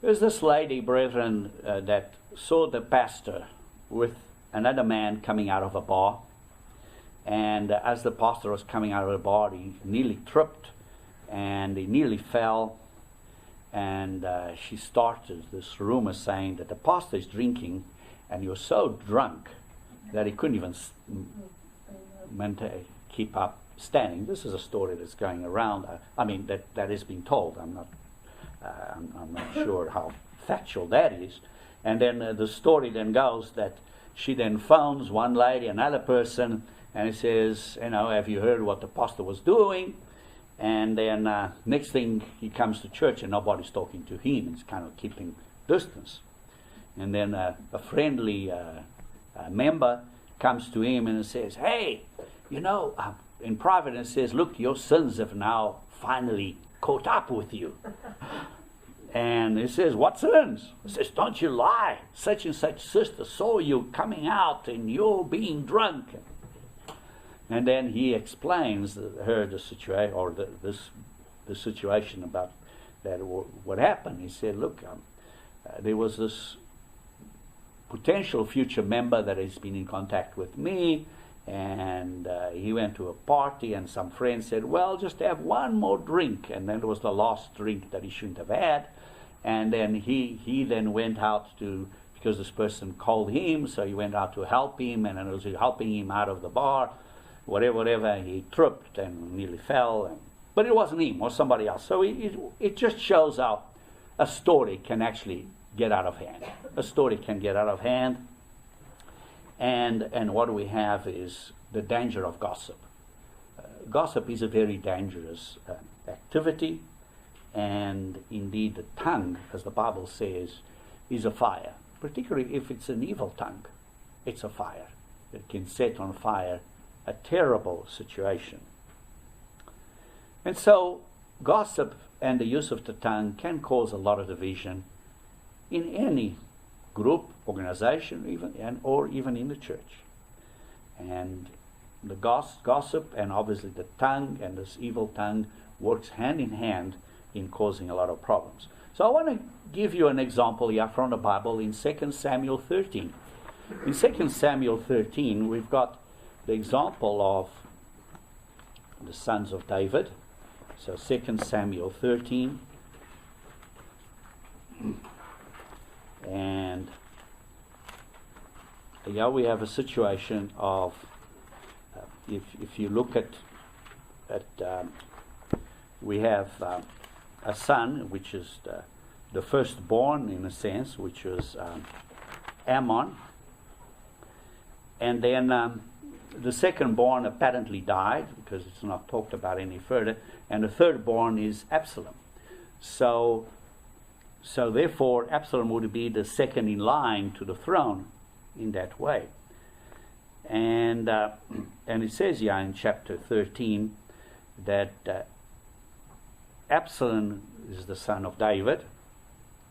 There's this lady, brethren, that saw the pastor with another man coming out of a bar. And as the pastor was coming out of the bar, he nearly tripped and he nearly fell. And she started this rumor saying that the pastor is drinking, and he was so drunk that he couldn't even keep up standing. This is a story that's going around. That is being told. I'm not sure how factual that is. And then the story then goes that she then phones one lady, another person, and he says, have you heard what the pastor was doing? And then next thing, he comes to church and nobody's talking to him. He's kind of keeping distance. And then a friendly member comes to him and says, hey, in private, and says, look, your sins have now finally caught up with you. And he says, what sins? He says, don't you lie. Such and such sister saw you coming out and you're being drunk. And then he explains her the situation, or the situation about that what happened. He said, look, there was this potential future member that has been in contact with me, and he went to a party, and some friends said, well, just have one more drink. And then it was the last drink that he shouldn't have had. And then he then went out because this person called him, so he went out to help him, and then it was helping him out of the bar. Whatever, he tripped and nearly fell. But it wasn't him, it was somebody else. So it just shows how a story can actually get out of hand. A story can get out of hand. And what we have is the danger of gossip. Gossip is a very dangerous activity. And indeed, the tongue, as the Bible says, is a fire. Particularly if it's an evil tongue, it's a fire. It can set on fire a terrible situation. And so gossip and the use of the tongue can cause a lot of division in any group, organization, or even in the church. And the gossip and obviously the tongue and this evil tongue works hand in hand in causing a lot of problems. So I want to give you an example here from the Bible in 2 Samuel 13. In 2 Samuel 13, we've got the example of the sons of David. So 2 Samuel 13. And here we have a situation of, if you look at we have a son, which is the firstborn in a sense, which was Ammon. And then the secondborn apparently died because it's not talked about any further. And the thirdborn is Absalom. So therefore, Absalom would be the second in line to the throne in that way. And it says here in chapter 13 that Absalom is the son of David,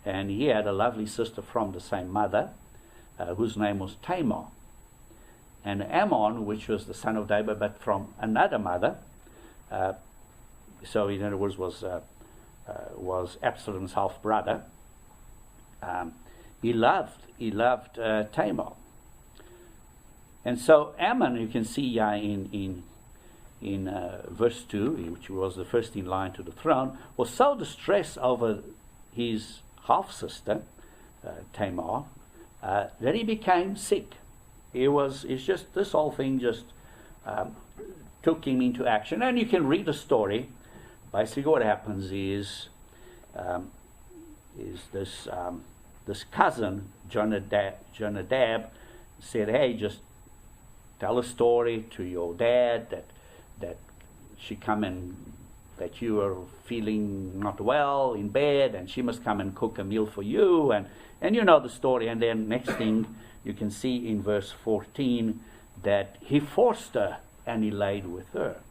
and he had a lovely sister from the same mother, whose name was Tamar. And Ammon, which was the son of David, but from another mother, so in other words was Absalom's half brother. He loved Tamar. And so Ammon, you can see in verse 2, which was the first in line to the throne, was so distressed over his half-sister, Tamar, that he became sick. It's just, this whole thing just took him into action. And you can read the story. Basically what happens is this cousin, Jonadab, said, hey, just tell a story to your dad that she come and that you are feeling not well in bed, and she must come and cook a meal for you, and you know the story. And then next thing you can see in verse 14 that he forced her and he laid with her.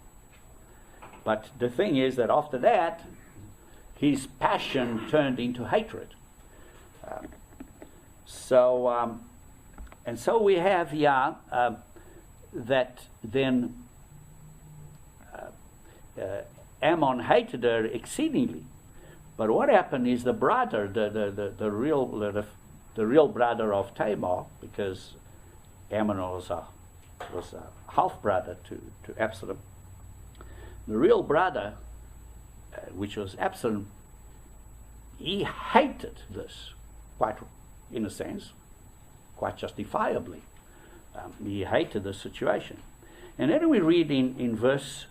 But the thing is that after that, his passion turned into hatred. And so we have here that then Ammon hated her exceedingly. But what happened is the brother, the real brother of Tamar, because Ammon was a half brother to Absalom. The real brother, which was Absalom, he hated this, quite in a sense, quite justifiably. He hated the situation. And then we read in verse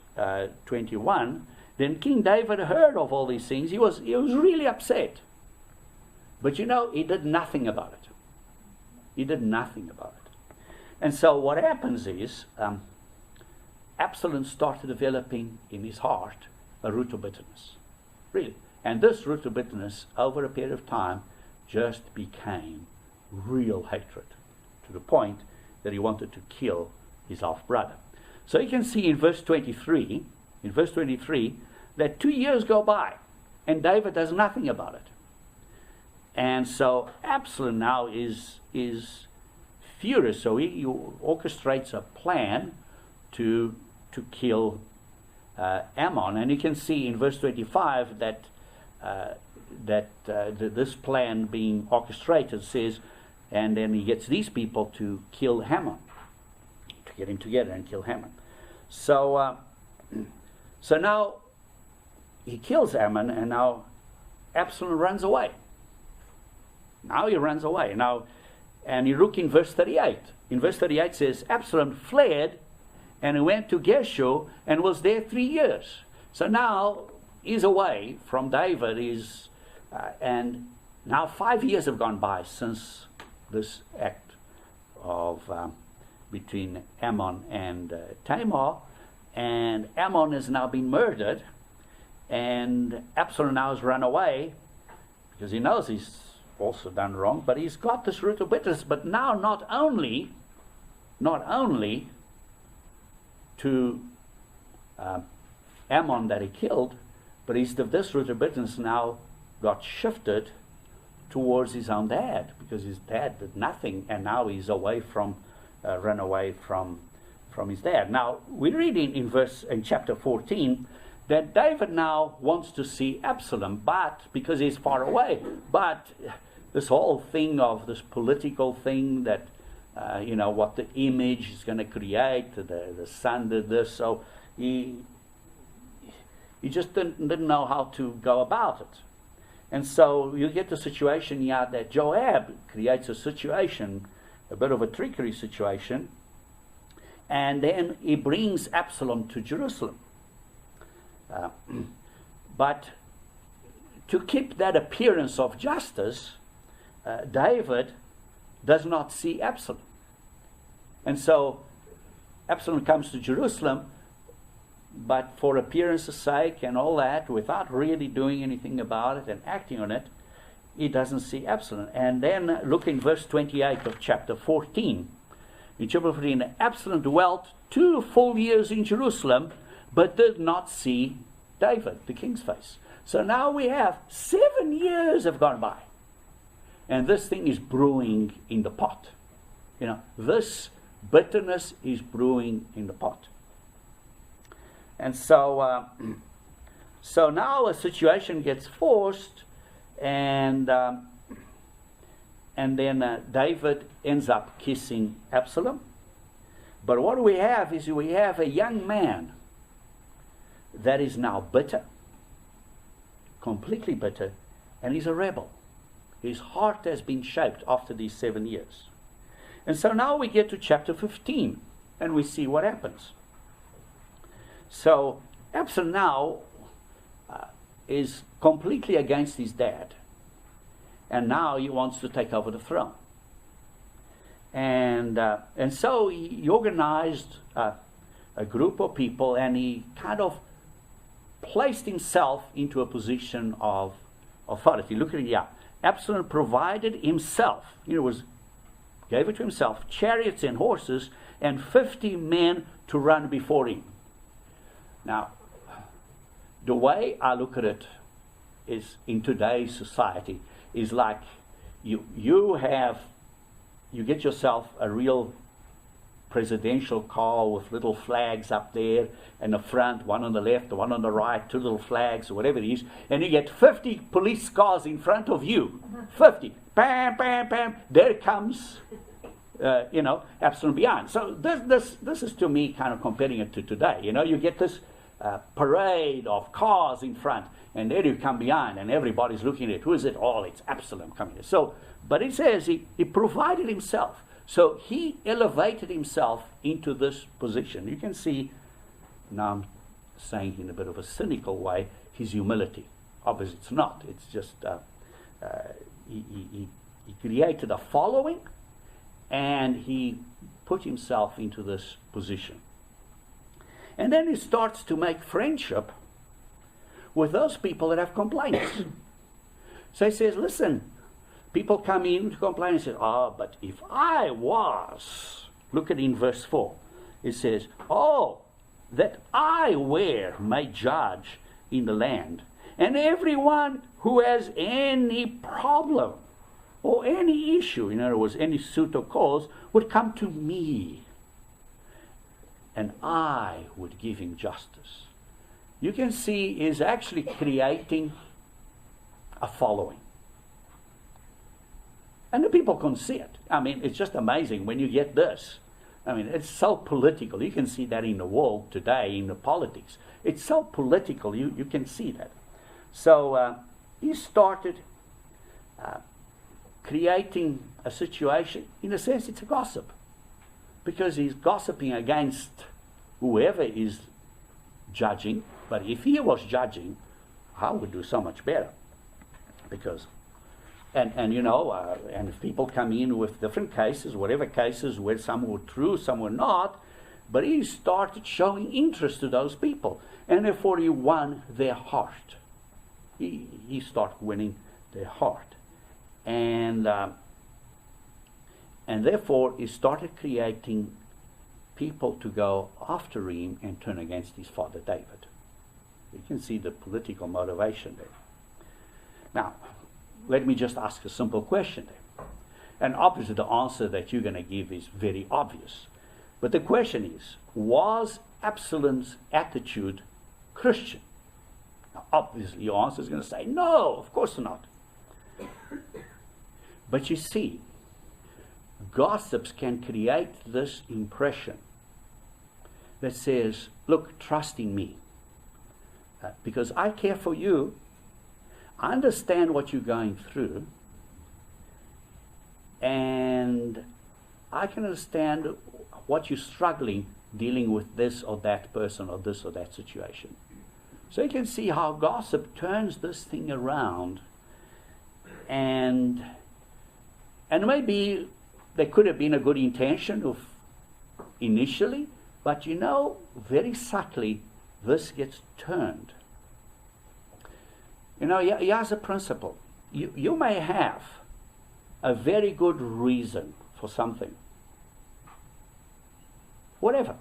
21, then King David heard of all these things. He was really upset. But he did nothing about it. He did nothing about it. And so what happens is, Absalom started developing in his heart a root of bitterness. Really. And this root of bitterness, over a period of time, just became real hatred, to the point that he wanted to kill his half-brother. So you can see in verse 23, that 2 years go by, and David does nothing about it. And so Absalom now is furious. So he orchestrates a plan to kill Ammon. And you can see in verse 25 that this plan being orchestrated says, and then he gets these people to kill Haman, to get him together and kill Haman. So now he kills Ammon, and now Absalom runs away. Now he runs away. And you look in verse 38. In verse 38 says, Absalom fled, and he went to Geshur, and was there 3 years. So now he's away from David, and now 5 years have gone by since this act of between Ammon and Tamar, and Ammon has now been murdered, and Absalom now has run away because he knows he's also done wrong, but he's got this root of bitterness. But now not only to Ammon that he killed, but this root of bitterness now got shifted towards his own dad, because his dad did nothing, and now he's run away from his dad. Now we read in chapter 14 that David now wants to see Absalom, but because he's far away. But this whole thing of this political thing that what the image is going to create, the son did this, so he just didn't know how to go about it. And so you get the situation here that Joab creates a situation, a bit of a trickery situation, and then he brings Absalom to Jerusalem. But to keep that appearance of justice, David does not see Absalom. And so Absalom comes to Jerusalem, but for appearance's sake and all that, without really doing anything about it and acting on it, he doesn't see Absalom. And then look in verse 28 of chapter 14. In chapter 14, Absalom dwelt 2 full years in Jerusalem, but did not see David, the king's face. So now we have 7 years have gone by. And this thing is brewing in the pot. This bitterness is brewing in the pot. And so now a situation gets forced, and then David ends up kissing Absalom. But what we have is a young man that is now bitter, completely bitter, and he's a rebel. His heart has been shaped after these 7 years. And so now we get to chapter 15, and we see what happens. So Absalom now is completely against his dad, and now he wants to take over the throne. And so he organized a group of people, and he kind of placed himself into a position of authority. Look at it here. Absalom provided himself, gave it to himself, chariots and horses, and 50 men to run before him. Now, the way I look at it is, in today's society, is like you get yourself a real presidential car with little flags up there in the front, one on the left, one on the right, two little flags, or whatever it is, and you get 50 police cars in front of you. 50. Bam, bam, bam. There comes, Absalom behind. So this is to me kind of comparing it to today. You get this parade of cars in front, and there you come behind, and everybody's looking at it. Who is it? Oh, it's Absalom coming. So, but it says he provided himself. So he elevated himself into this position. You can see, now I'm saying in a bit of a cynical way, his humility. Obviously it's not. It's just he created a following, and he put himself into this position. And then he starts to make friendship with those people that have complaints. So he says, listen, people come in to complain and say, but if I was, look at in verse 4, it says, that I were my judge in the land, and everyone who has any problem or any issue, in other words, any suit or cause, would come to me, and I would give him justice. You can see he's actually creating a following. And the people can see it. I mean, it's just amazing when you get this. I mean, it's so political. You can see that in the world today, in the politics. It's so political, you can see that. So he started creating a situation. In a sense, it's a gossip. Because he's gossiping against whoever is judging. But if he was judging, I would do so much better. Because... And if people come in with different cases, whatever cases, where some were true, some were not, but he started showing interest to those people, and therefore he won their heart. He started winning their heart, and therefore he started creating people to go after him and turn against his father David. You can see the political motivation there. Now, let me just ask a simple question there. And obviously the answer that you're going to give is very obvious. But the question is, was Absalom's attitude Christian? Now, obviously your answer is going to say, no, of course not. But you see, gossips can create this impression that says, look, trust in me. Because I care for you. I understand what you're going through, and I can understand what you're struggling dealing with this or that person or this or that situation. So you can see how gossip turns this thing around, and maybe there could have been a good intention of initially, but very subtly this gets turned. Here's a principle. You may have a very good reason for something. Whatever.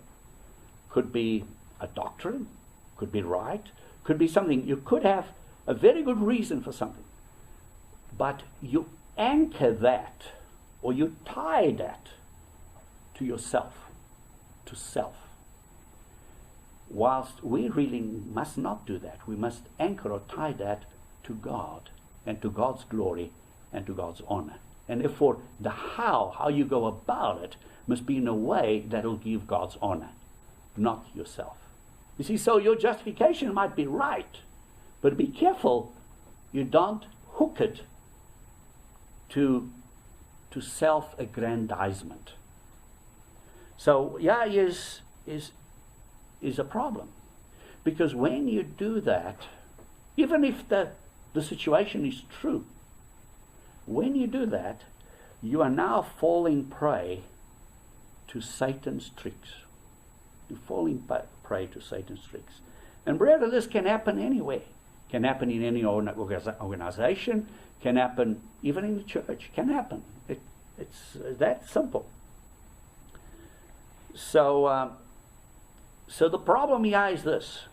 Could be a doctrine, could be right, could be something. You could have a very good reason for something. But you anchor that, or you tie that to yourself, to self. Whilst we really must not do that. We must anchor or tie that to God and to God's glory and to God's honor. And therefore, the how you go about it must be in a way that will give God's honor, not yourself. You see, so your justification might be right, but be careful you don't hook it to self-aggrandizement. So, is a problem. Because when you do that, even if the situation is true, when you do that, you are now falling prey to Satan's tricks. You're falling prey to Satan's tricks. And brother, this can happen anywhere. Can happen in any organization, can happen even in the church, can happen. It's that simple. So the problem here is this.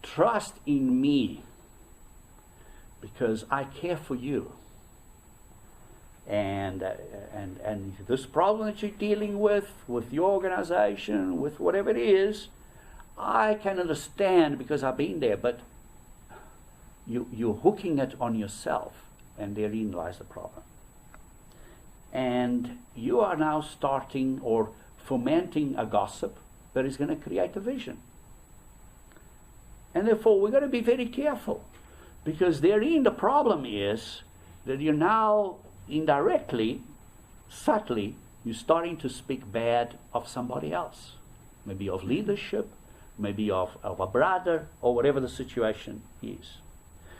Trust in me, because I care for you. and this problem that you're dealing with your organization, with whatever it is, I can understand because I've been there, but you're hooking it on yourself, and therein lies the problem. And you are now starting or fomenting a gossip that is going to create division. And therefore, we're going to be very careful, because therein the problem is that you're now indirectly, subtly, you're starting to speak bad of somebody else, maybe of leadership, maybe of a brother, or whatever the situation is.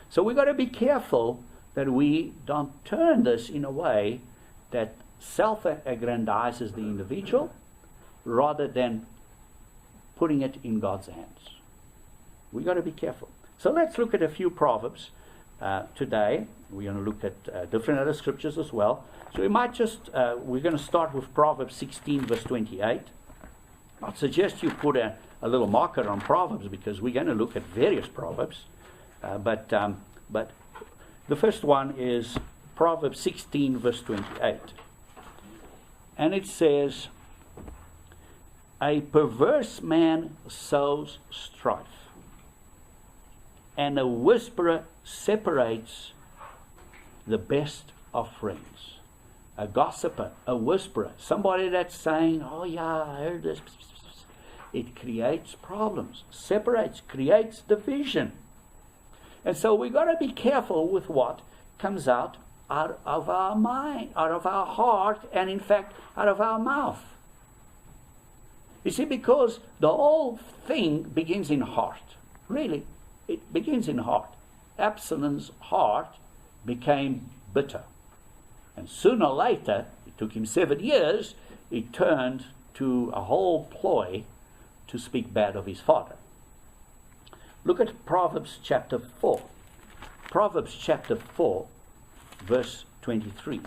So we've got to be careful that we don't turn this in a way that self-aggrandizes the individual rather than putting it in God's hands. We've got to be careful. So let's look at a few Proverbs today. We're going to look at different other scriptures as well. So we might just, we're going to start with Proverbs 16 verse 28. I'd suggest you put a little marker on Proverbs, because we're going to look at various Proverbs. But the first one is Proverbs 16 verse 28. And it says, "A perverse man sows strife, and a whisperer separates the best of friends." A gossiper, a whisperer, somebody that's saying, "Oh yeah, I heard this." It creates problems, separates, creates division. And so we've got to be careful with what comes out of our mind, out of our heart, and in fact, out of our mouth. You see, because the whole thing begins in heart. Really, it begins in heart. Absalom's heart became bitter. And sooner or later, it took him 7 years, he turned to a whole ploy to speak bad of his father. Look at Proverbs chapter 4. Proverbs chapter 4, verse 23.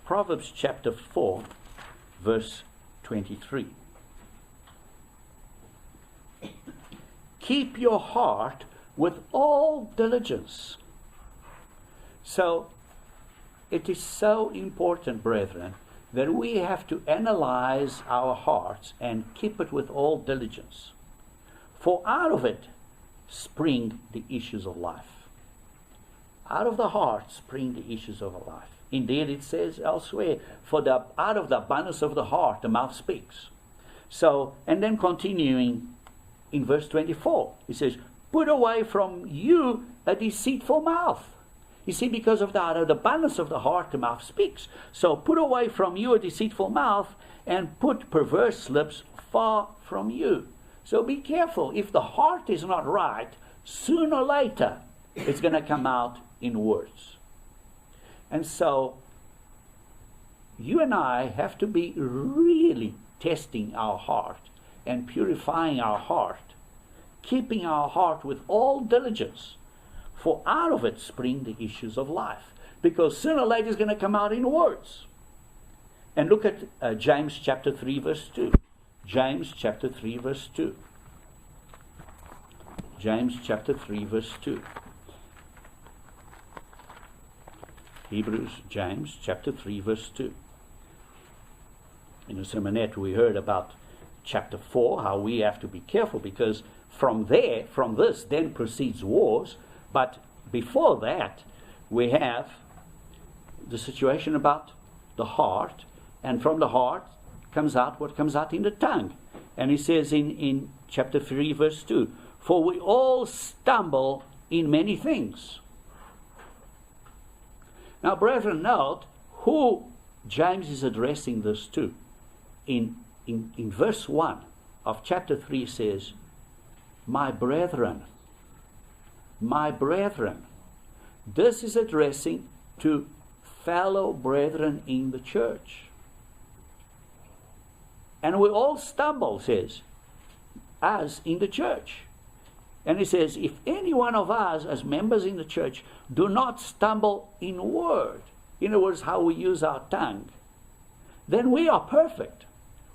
Proverbs chapter 4, verse 23. "Keep your heart with all diligence." So, it is so important, brethren, that we have to analyze our hearts and keep it with all diligence. For out of it spring the issues of life. Out of the heart spring the issues of life. Indeed, it says elsewhere, out of the abundance of the heart, the mouth speaks. So, and then continuing in verse 24, it says, "Put away from you a deceitful mouth." You see, because out of the abundance of the heart, the mouth speaks. So put away from you a deceitful mouth, and put perverse lips far from you. So be careful. If the heart is not right, sooner or later, it's going to come out in words. And so, you and I have to be really testing our heart and purifying our heart, keeping our heart with all diligence, for out of it spring the issues of life. Because sooner or later it's going to come out in words. And look at James chapter 3 verse 2. James chapter 3 verse 2. James chapter 3 verse 2. James chapter 3 verse 2. In the sermonette we heard about chapter 4, how we have to be careful, because from this then proceeds wars. But before that, we have the situation about the heart, and from the heart comes out what comes out in the tongue. And he says in chapter 3, verse 2, "For we all stumble in many things." Now, brethren, note who James is addressing this to. In verse 1 of chapter 3 says, "My brethren." My brethren. This is addressing to fellow brethren in the church. And we all stumble, says, as in the church. And he says, if any one of us as members in the church do not stumble in word, in other words, how we use our tongue, then we are perfect.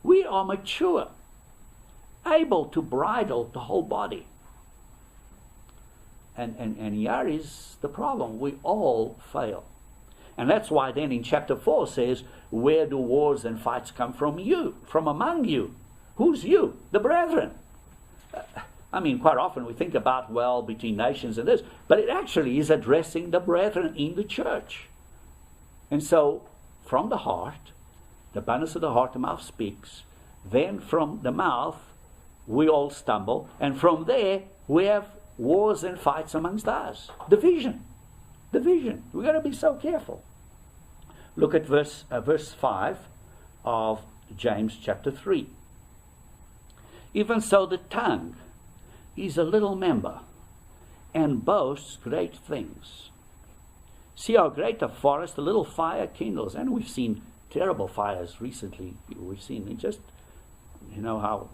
We are mature, able to bridle the whole body. And here is the problem. We all fail. And that's why then in chapter 4 says, where do wars and fights come from you, from among you? Who's you? The brethren. I mean, quite often we think about, well, between nations and this, but it actually is addressing the brethren in the church. And so, from the heart, the abundance of the heart, the mouth speaks. Then from the mouth, we all stumble. And from there, we have wars and fights amongst us. Division. Division. We've got to be so careful. Look at verse 5 of James chapter 3. Even so the tongue is a little member and boasts great things. See how great a forest a little fire kindles. And we've seen terrible fires recently. We've seen just, how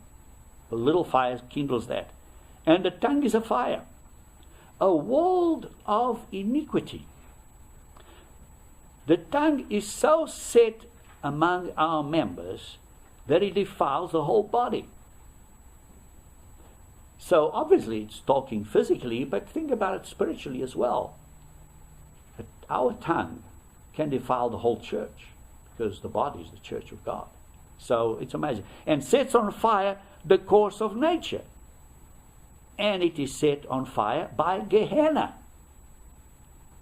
a little fire kindles that. And the tongue is a fire, a world of iniquity. The tongue is so set among our members that it defiles the whole body. So obviously it's talking physically, but think about it spiritually as well. Our tongue can defile the whole church, because the body is the church of God. So it's amazing. And sets on fire the course of nature. And it is set on fire by Gehenna,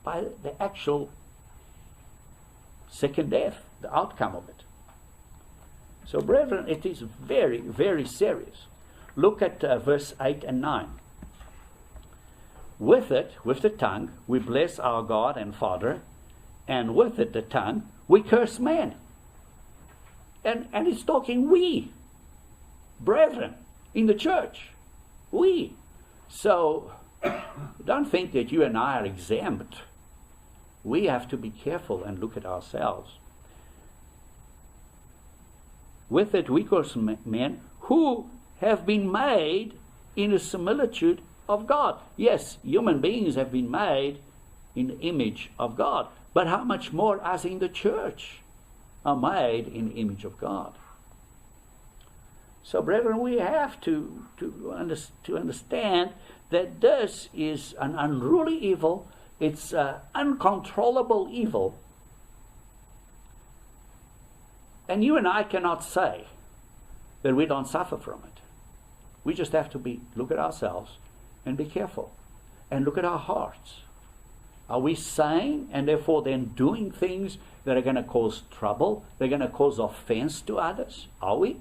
by the actual second death, the outcome of it. So brethren, it is very, very serious. Look at verse 8 and 9. With it, with the tongue, we bless our God and Father, and with it, the tongue, we curse man. And it's talking we, brethren, in the church. We. So, don't think that you and I are exempt. We have to be careful and look at ourselves. With it, we curse men who have been made in a similitude of God. Yes, human beings have been made in the image of God. But how much more us in the church are made in the image of God? So, brethren, we have to understand that this is an unruly evil. It's an uncontrollable evil. And you and I cannot say that we don't suffer from it. We just have to look at ourselves and be careful. And look at our hearts. Are we saying and therefore then doing things that are going to cause trouble? They're going to cause offense to others? Are we?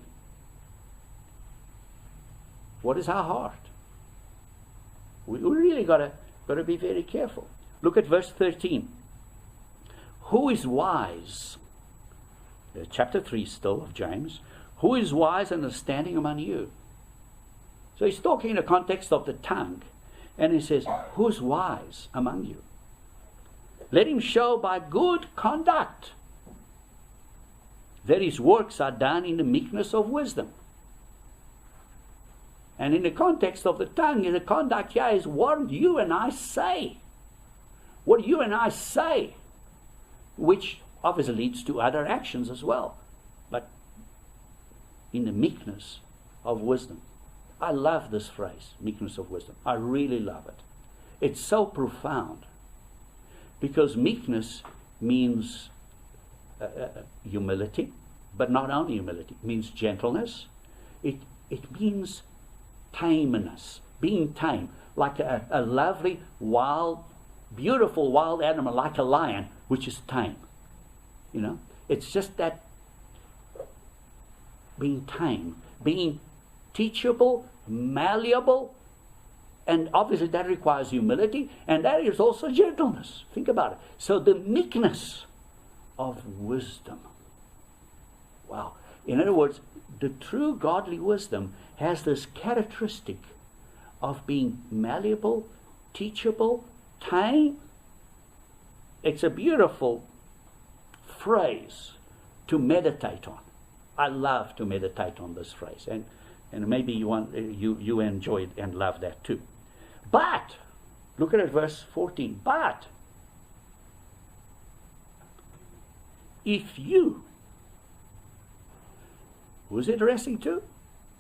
What is our heart? We really got to be very careful. Look at verse 13. Who is wise? Chapter 3 still of James. Who is wise and understanding among you? So he's talking in the context of the tongue. And he says, who's wise among you? Let him show by good conduct that his works are done in the meekness of wisdom. And in the context of the tongue, the conduct here is what you and I say. What you and I say, which obviously leads to other actions as well. But in the meekness of wisdom. I love this phrase, meekness of wisdom. I really love it. It's so profound. Because meekness means humility, but not only humility. It means gentleness. It means tameness, being tame, like a lovely, wild, beautiful wild animal, like a lion, which is tame. It's just that being tame, being teachable, malleable, and obviously that requires humility, and that is also gentleness. Think about it. So the meekness of wisdom. Wow. In other words, the true godly wisdom has this characteristic of being malleable, teachable, tame. It's a beautiful phrase to meditate on. I love to meditate on this phrase, and maybe you enjoy it and love that too. But look at it, verse 14. But if you, who's it addressing to?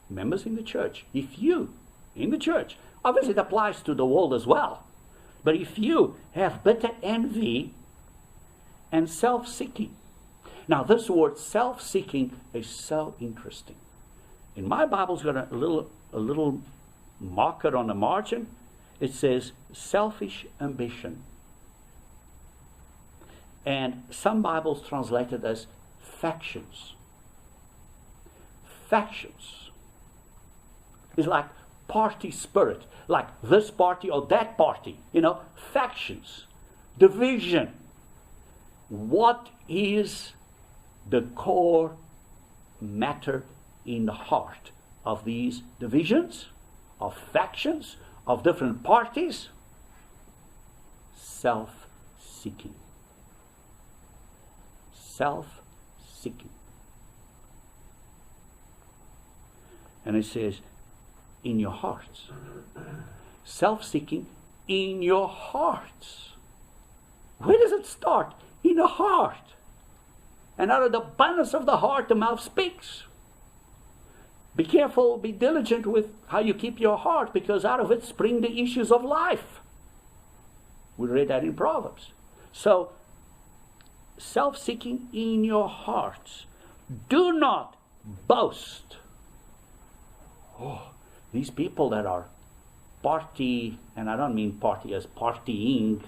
Members in the church. If you, in the church, obviously it applies to the world as well. But if you have bitter envy and self-seeking. Now, this word self-seeking is so interesting. In my Bible's got a little marker on the margin. It says selfish ambition. And some Bibles translate it as factions. Factions is like party spirit, like this party or that party, factions, division. What is the core matter in the heart of these divisions, of factions, of different parties? Self-seeking. Self-seeking. And it says, in your hearts. Self-seeking in your hearts. Where does it start? In the heart. And out of the abundance of the heart, the mouth speaks. Be careful, be diligent with how you keep your heart, because out of it spring the issues of life. We read that in Proverbs. So, self-seeking in your hearts. Do not boast. Oh, these people that are party, and I don't mean party as partying,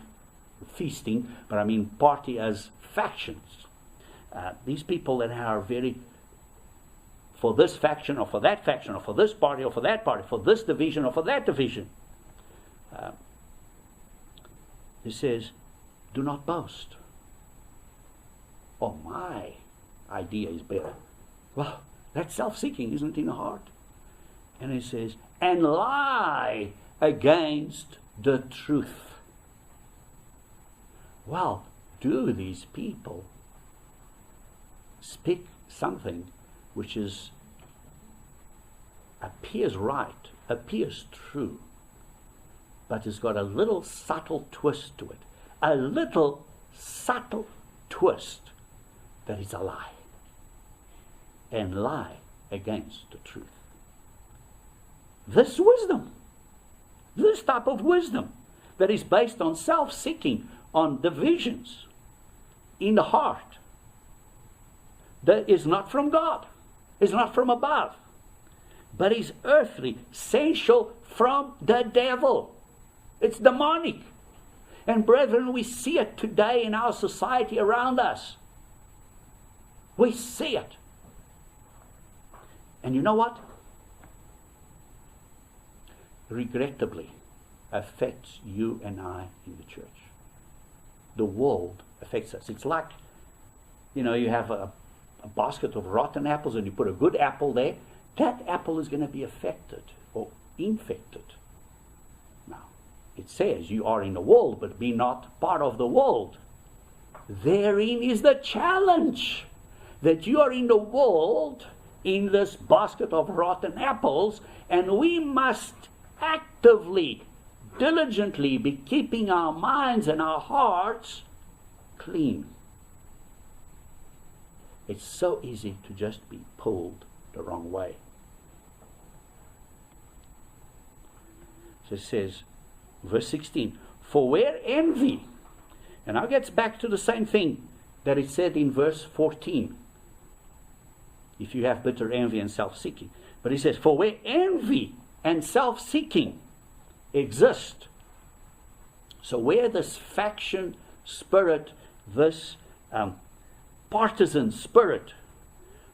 feasting, but I mean party as factions. These people that are very for this faction or for that faction or for this party or for that party, for this division or for that division. It says, do not boast. Oh, my idea is better. Well, that's self-seeking, isn't it, in the heart? And it says, and lie against the truth. Well, do these people speak something which appears right, appears true, but has got a little subtle twist to it, a little subtle twist that is a lie, and lie against the truth. This wisdom, this type of wisdom that is based on self-seeking, on divisions in the heart, that is not from God, is not from above, but is earthly, sensual, from the devil. It's demonic. And brethren, we see it today in our society around us. We see it. And you know what? Regrettably, affects you and I in the church. The world affects us. It's like, you have a basket of rotten apples and you put a good apple there. That apple is going to be affected or infected. Now, it says you are in the world, but be not part of the world. Therein is the challenge, that you are in the world, in this basket of rotten apples, and we must actively, diligently be keeping our minds and our hearts clean. It's so easy to just be pulled the wrong way. So it says, verse 16, for where envy, and now gets back to the same thing that it said in verse 14, if you have bitter envy and self-seeking. But he says, for where envy and self-seeking exist, so where this faction spirit, this partisan spirit,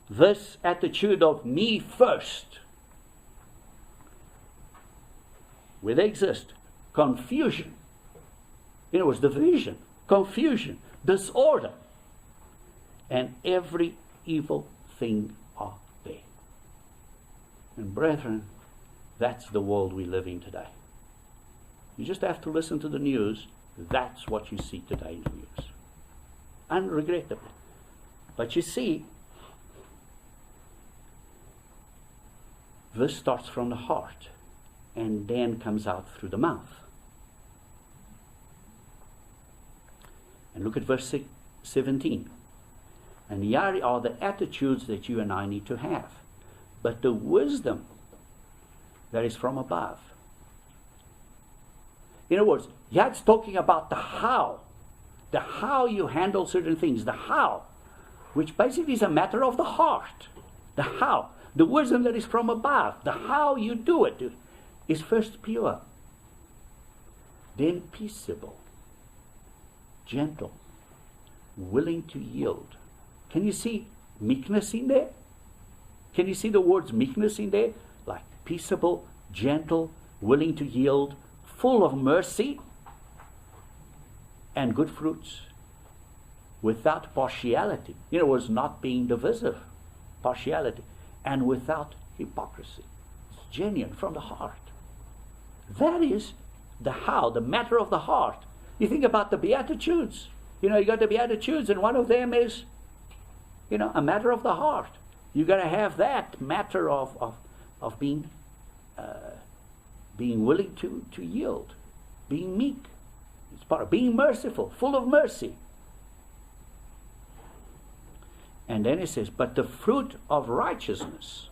this attitude of me first, where they exist, confusion, in other words, division, confusion, disorder, and every evil thing are there. And brethren, that's the world we live in today. You just have to listen to the news. That's what you see today in the news. Unregrettably. But you see, this starts from the heart and then comes out through the mouth. And look at verse 17. And here are the attitudes that you and I need to have. But the wisdom that is from above. In other words, yeah, it's talking about the how. The how you handle certain things, the how, which basically is a matter of the heart. The how, the wisdom that is from above, the how you do it is first pure, then peaceable, gentle, willing to yield. Can you see meekness in there? Can you see the words meekness in there? Like peaceable, gentle, willing to yield, full of mercy and good fruits, without partiality. In other words, not being divisive, partiality, and without hypocrisy. It's genuine from the heart. That is the how, the matter of the heart. You think about the Beatitudes. You got the Beatitudes, and one of them is, a matter of the heart. You got to have that matter of being willing to yield, being meek. It's part of being merciful, full of mercy. And then it says, but the fruit of righteousness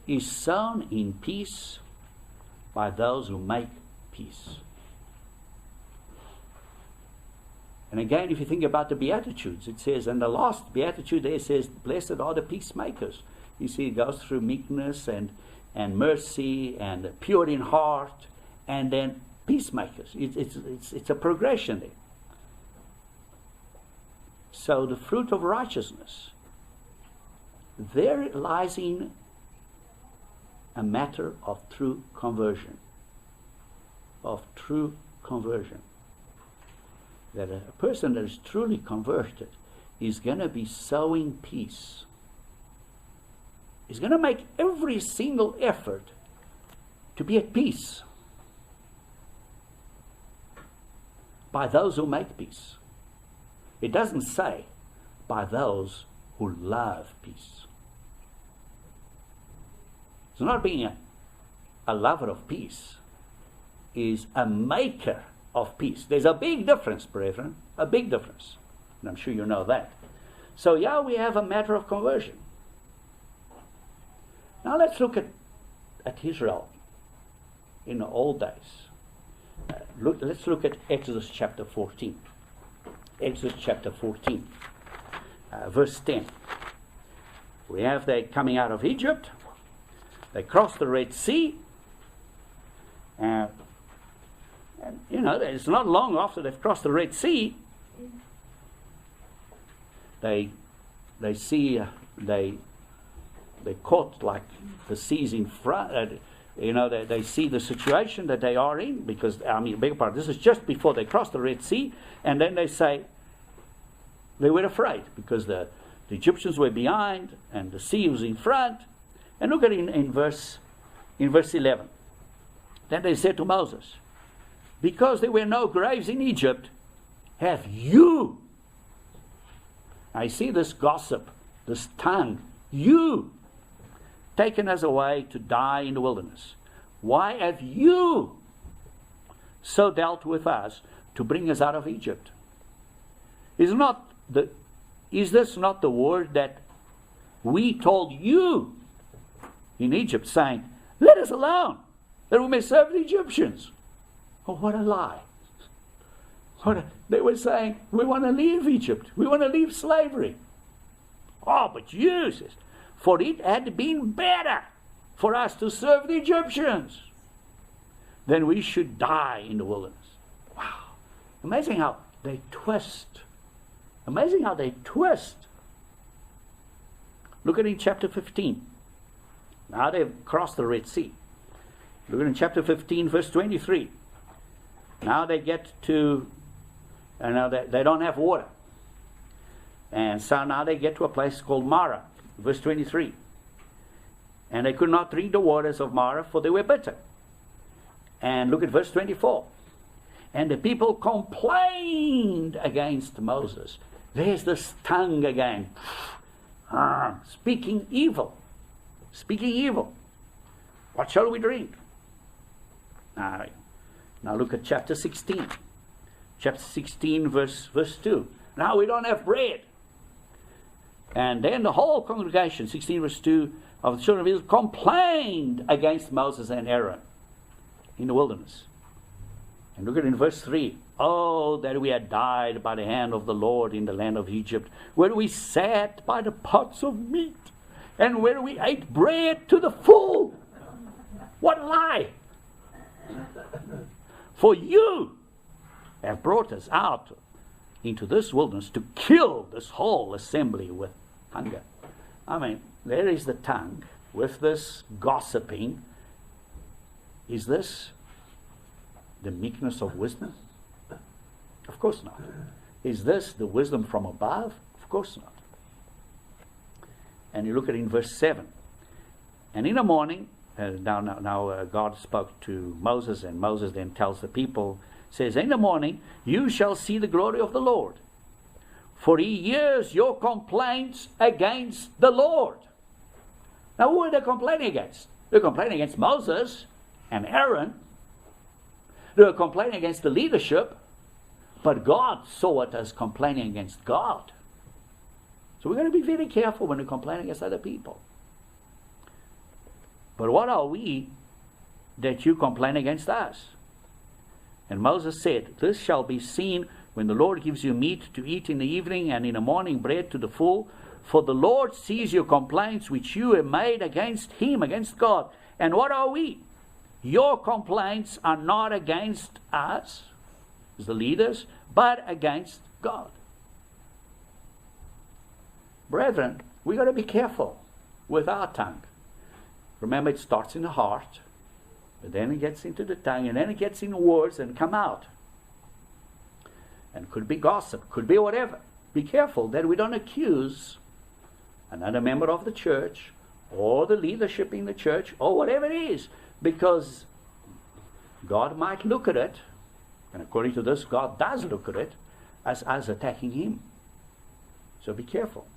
is sown in peace by those who make peace. And again, if you think about the Beatitudes, it says, and the last Beatitude there says, blessed are the peacemakers. You see, it goes through meekness and mercy and pure in heart, and then peacemakers. It's a progression there. So the fruit of righteousness, there it lies in a matter of true conversion. Of true conversion. That a person that is truly converted is going to be sowing peace. Is going to make every single effort to be at peace by those who make peace. It doesn't say by those who love peace. So not being a lover of peace is a maker of peace. There's a big difference, brethren, a big difference. And I'm sure you know that. So we have a matter of conversion. Now let's look at Israel in the old days. Let's look at Exodus chapter 14. Exodus chapter 14, verse 10. We have they coming out of Egypt. They cross the Red Sea. And it's not long after they've crossed the Red Sea, they see they caught like the seas in front. They see the situation that they are in, because beg part. This is just before they crossed the Red Sea, and then they say they were afraid because the Egyptians were behind and the sea was in front. And look at it in verse 11. Then they said to Moses, because there were no graves in Egypt, have you? I see this gossip, this tongue. You taken us away to die in the wilderness. Why have you so dealt with us to bring us out of Egypt? Is this not the word that we told you in Egypt, saying, let us alone, that we may serve the Egyptians? Oh, what a lie. They were saying, we want to leave Egypt. We want to leave slavery. Oh, but you, says, for it had been better for us to serve the Egyptians than we should die in the wilderness. Wow. Amazing how they twist. Amazing how they twist. Look at it in chapter 15. Now they've crossed the Red Sea. Look at it in chapter 15, verse 23. Now they get to, they don't have water. And so now they get to a place called Marah, verse 23. And they could not drink the waters of Marah, for they were bitter. And look at verse 24. And the people complained against Moses. There's this tongue again. Speaking evil. Speaking evil. What shall we drink? Now look at chapter 16. Chapter 16, verse 2. Now we don't have bread. And then the whole congregation, 16 verse 2, of the children of Israel complained against Moses and Aaron in the wilderness. And look at it in verse 3 Oh, that we had died by the hand of the Lord in the land of Egypt, where we sat by the pots of meat, and where we ate bread to the full. What a lie! For you have brought us out into this wilderness to kill this whole assembly with hunger. I mean, there is the tongue with this gossiping. Is this the meekness of wisdom? Of course not. Is this the wisdom from above? Of course not. And you look at it in verse 7. And in the morning, God spoke to Moses, and Moses then tells the people, says, in the morning you shall see the glory of the Lord, for he hears your complaints against the Lord. Now who are they complaining against? They're complaining against Moses and Aaron. They're complaining against the leadership, but God saw it as complaining against God. So we're going to be very careful when we complain against other people. But what are we that you complain against us? And Moses said, this shall be seen when the Lord gives you meat to eat in the evening, and in the morning bread to the full. For the Lord sees your complaints which you have made against him, against God. And what are we? Your complaints are not against us, as the leaders, but against God. Brethren, we've got to be careful with our tongue. Remember, it starts in the heart, but then it gets into the tongue, and then it gets in words and come out. And could be gossip, could be whatever. Be careful that we don't accuse another member of the church or the leadership in the church or whatever it is, because God might look at it, and according to this, God does look at it as us attacking him. So be careful.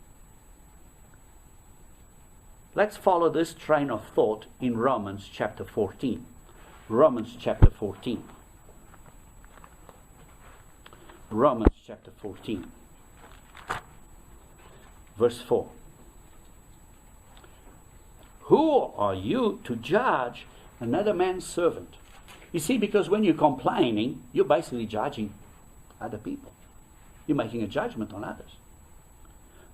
Let's follow this train of thought in Romans chapter 14. Romans chapter 14. Romans chapter 14. Verse 4. Who are you to judge another man's servant? You see, because when you're complaining, you're basically judging other people. You're making a judgment on others.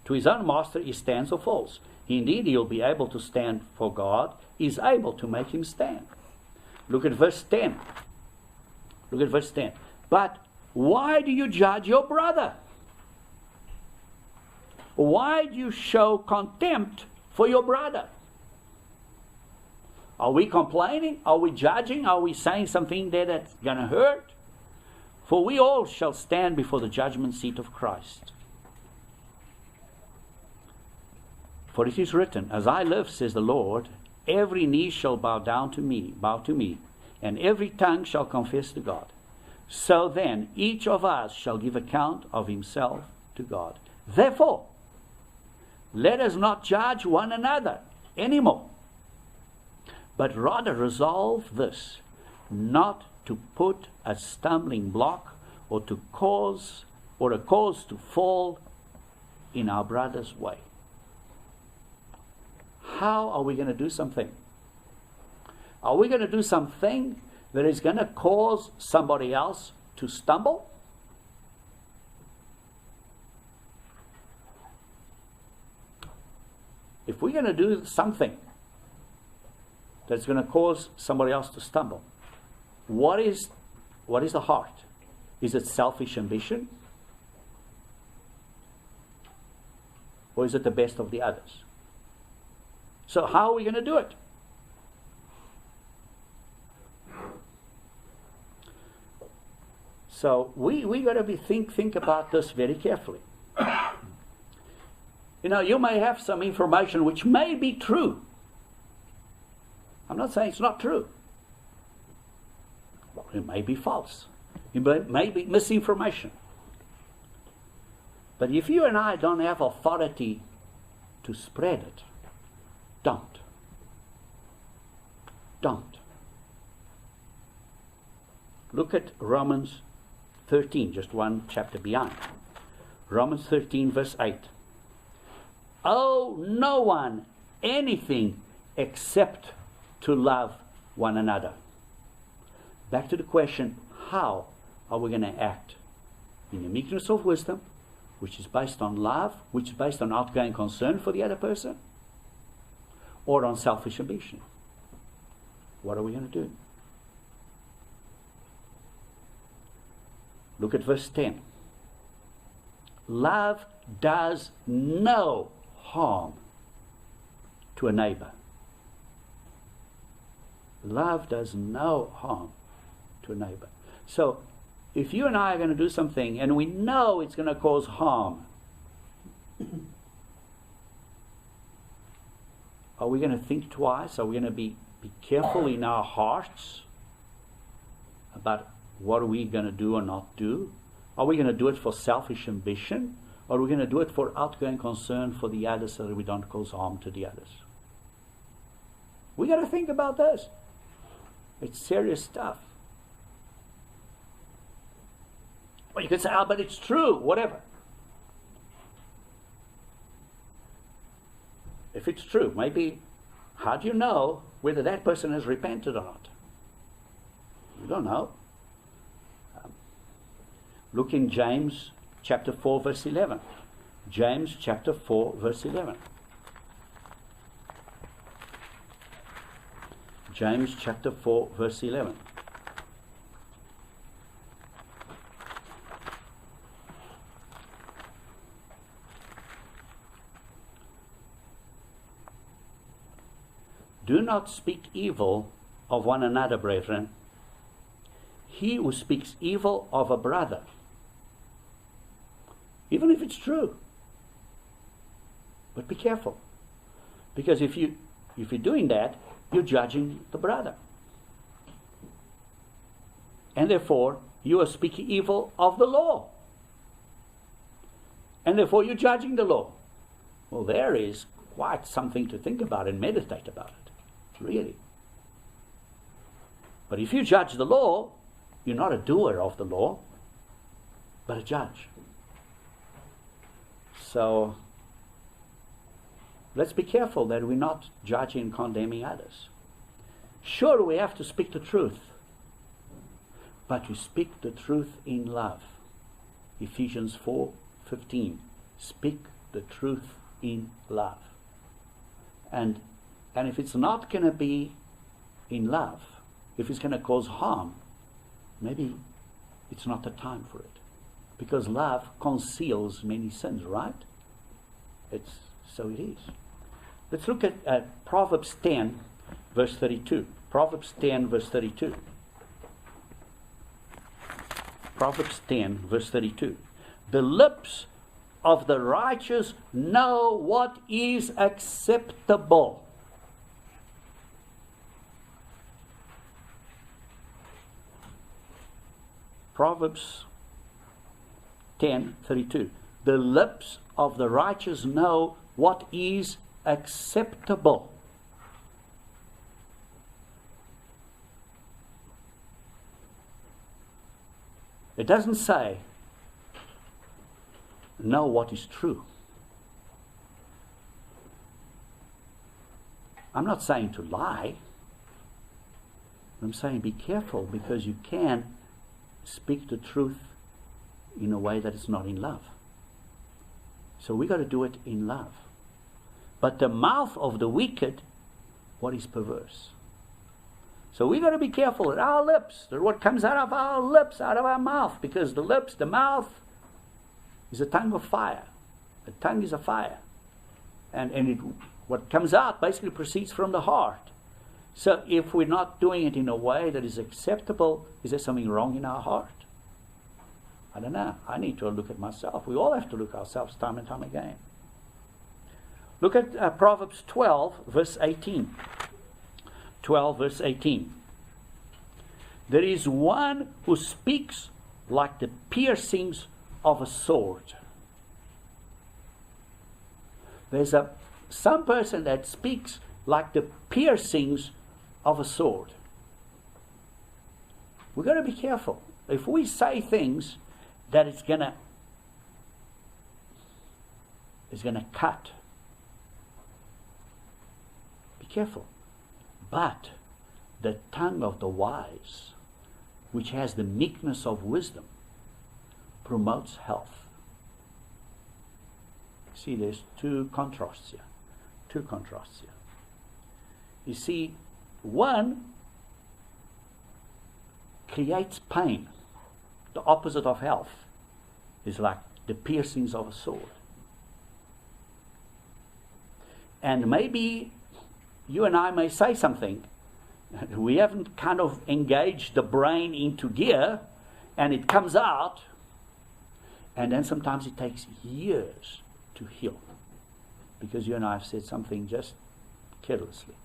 To his own master he stands or falls. Indeed, he'll be able to stand, for God is able to make him stand. Look at verse 10. Look at verse 10. But why do you judge your brother? Why do you show contempt for your brother? Are we complaining? Are we judging? Are we saying something there that's going to hurt? For we all shall stand before the judgment seat of Christ. For it is written, as I live, says the Lord, every knee shall bow to me, and every tongue shall confess to God. So then, each of us shall give account of himself to God. Therefore, let us not judge one another anymore, but rather resolve this, not to put a stumbling block or a cause to fall in our brother's way. How are we going to do something? Are we going to do something that is going to cause somebody else to stumble? If we're going to do something that's going to cause somebody else to stumble, what is the heart? Is it selfish ambition? Or is it the best of the others? So how are we going to do it? So we got to think about this very carefully. You know, you may have some information which may be true. I'm not saying it's not true. Well, it may be false. It may be misinformation. But if you and I don't have authority to spread it, don't. Look at Romans 13, just one chapter behind. Romans 13, verse 8. Owe no one anything except to love one another. Back to the question, how are we going to act in the meekness of wisdom, which is based on love, which is based on outgoing concern for the other person, or on selfish ambition? What are we going to do? Look at verse 10. Love does no harm to a neighbor. Love does no harm to a neighbor. So, if you and I are going to do something and we know it's going to cause harm, are we going to think twice? Are we going to be careful in our hearts about what are we going to do or not do? Are we going to do it for selfish ambition? Or are we going to do it for outgoing concern for the others so that we don't cause harm to the others? We got to think about this. It's serious stuff. Well, you can say, but it's true, whatever. If it's true, maybe, how do you know whether that person has repented or not? You don't know. Look in James chapter 4, verse 11. James chapter 4, verse 11. James chapter 4, verse 11. Do not speak evil of one another, brethren. He who speaks evil of a brother, even if it's true, but be careful, because if you're doing that, you're judging the brother, and therefore you are speaking evil of the law, and therefore you're judging the law. Well, there is quite something to think about and meditate about it, really. But if you judge the law, you're not a doer of the law, but a judge. So let's be careful that we're not judging and condemning others. Sure, we have to speak the truth, but we speak the truth in love. Ephesians 4:15. Speak the truth in love. And if it's not going to be in love, if it's going to cause harm, maybe it's not the time for it. Because love conceals many sins, right? So it is. Let's look at Proverbs 10, verse 32. Proverbs 10, verse 32. Proverbs 10, verse 32. The lips of the righteous know what is acceptable. Proverbs 10:32. The lips of the righteous know what is acceptable. It doesn't say know what is true. I'm not saying to lie. I'm saying be careful, because you can speak the truth in a way that is not in love. So we got to do it in love. But the mouth of the wicked, what is perverse? So we got to be careful at our lips, that what comes out of our lips, out of our mouth, because the mouth is a tongue of fire. The tongue is a fire. And what comes out basically proceeds from the heart. So if we're not doing it in a way that is acceptable, is there something wrong in our heart? I don't know. I need to look at myself. We all have to look at ourselves time and time again. Look at Proverbs 12, verse 18. 12, verse 18. There is one who speaks like the piercings of a sword. There's some person that speaks like the piercings of a sword. We've got to be careful. If we say things that it's gonna cut, be careful. But the tongue of the wise which has the meekness of wisdom, promotes health. See, there's two contrasts here. You see, one creates pain. The opposite of health is like the piercings of a sword. And maybe you and I may say something. We haven't kind of engaged the brain into gear, and it comes out, and then sometimes it takes years to heal, because you and I have said something just carelessly.